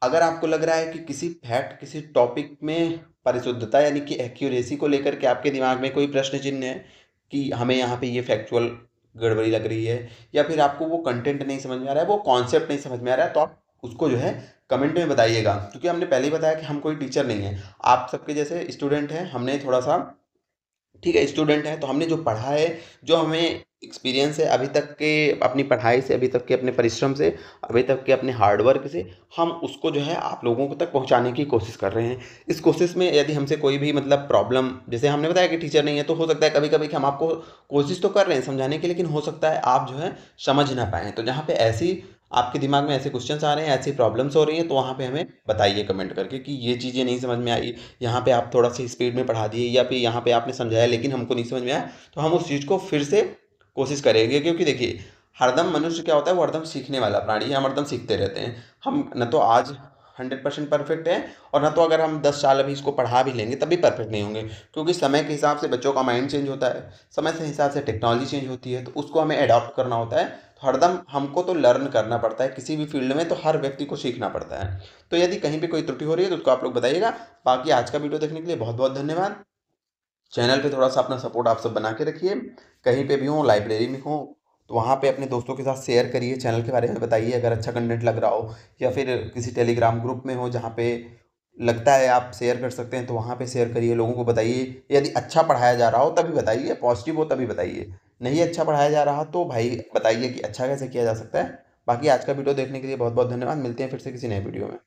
अगर आपको लग रहा है कि किसी फैक्ट, किसी टॉपिक में परिशुद्धता यानी कि एक्यूरेसी को लेकर के आपके दिमाग में कोई प्रश्न चिन्ह है कि हमें यहाँ पे ये फैक्चुअल गड़बड़ी लग रही है, या फिर आपको वो कंटेंट नहीं समझ में आ रहा है, वो कॉन्सेप्ट नहीं समझ में आ रहा है, तो आप उसको जो है कमेंट में बताइएगा। क्योंकि हमने पहले ही बताया कि हम कोई टीचर नहीं है, आप सबके जैसे स्टूडेंट हैं। हमने थोड़ा सा, ठीक है, स्टूडेंट हैं, तो हमने जो पढ़ा है, जो हमें एक्सपीरियंस है अभी तक के अपनी पढ़ाई से, अभी तक के अपने परिश्रम से, अभी तक के अपने हार्डवर्क से, हम उसको जो है आप लोगों को तक पहुंचाने की कोशिश कर रहे हैं। इस कोशिश में यदि हमसे कोई भी मतलब प्रॉब्लम, जैसे हमने बताया कि टीचर नहीं है, तो हो सकता है कभी कभी कि हम आपको कोशिश तो कर रहे हैं समझाने की, लेकिन हो सकता है आप जो है समझ ना पाएँ। तो जहाँ पे ऐसी आपके दिमाग में ऐसे क्वेश्चंस आ रहे हैं, ऐसी प्रॉब्लम्स हो रही हैं, तो वहाँ पे हमें बताइए कमेंट करके कि ये चीज़ें नहीं समझ में आई, यहाँ पे आप थोड़ा सी स्पीड में पढ़ा दिए, या फिर यहाँ पे आपने समझाया लेकिन हमको नहीं समझ में आया, तो हम उस चीज़ को फिर से कोशिश करेंगे। क्योंकि देखिए, हरदम मनुष्य क्या होता है, वो हरदम सीखने वाला प्राणी है, हम हरदम सीखते रहते हैं। हम न तो आज 100% परफेक्ट है, और ना तो अगर हम 10 साल अभी इसको पढ़ा भी लेंगे तब भी परफेक्ट नहीं होंगे। क्योंकि समय के हिसाब से बच्चों का माइंड चेंज होता है, समय के हिसाब से टेक्नोलॉजी चेंज होती है, तो उसको हमें अडॉप्ट करना होता है। तो हरदम हमको तो लर्न करना पड़ता है किसी भी फील्ड में, तो हर व्यक्ति को सीखना पड़ता है। तो यदि कहीं पे कोई त्रुटि हो रही है तो उसको आप लोग बताइएगा। बाकी आज का वीडियो देखने के लिए बहुत बहुत धन्यवाद। चैनल पे थोड़ा सा अपना सपोर्ट आप सब बना के रखिए। कहीं पे भी हो, लाइब्रेरी में हो, तो वहाँ पे अपने दोस्तों के साथ शेयर करिए, चैनल के बारे में बताइए अगर अच्छा कंटेंट लग रहा हो, या फिर किसी टेलीग्राम ग्रुप में हो जहाँ पे लगता है आप शेयर कर सकते हैं तो वहाँ पे शेयर करिए, लोगों को बताइए। यदि अच्छा पढ़ाया जा रहा हो तभी बताइए, पॉजिटिव हो तभी बताइए। नहीं अच्छा पढ़ाया जा रहा तो भाई बताइए कि अच्छा कैसे किया जा सकता है। बाकी आज का वीडियो देखने के लिए बहुत बहुत धन्यवाद। मिलते हैं फिर से किसी नए वीडियो में।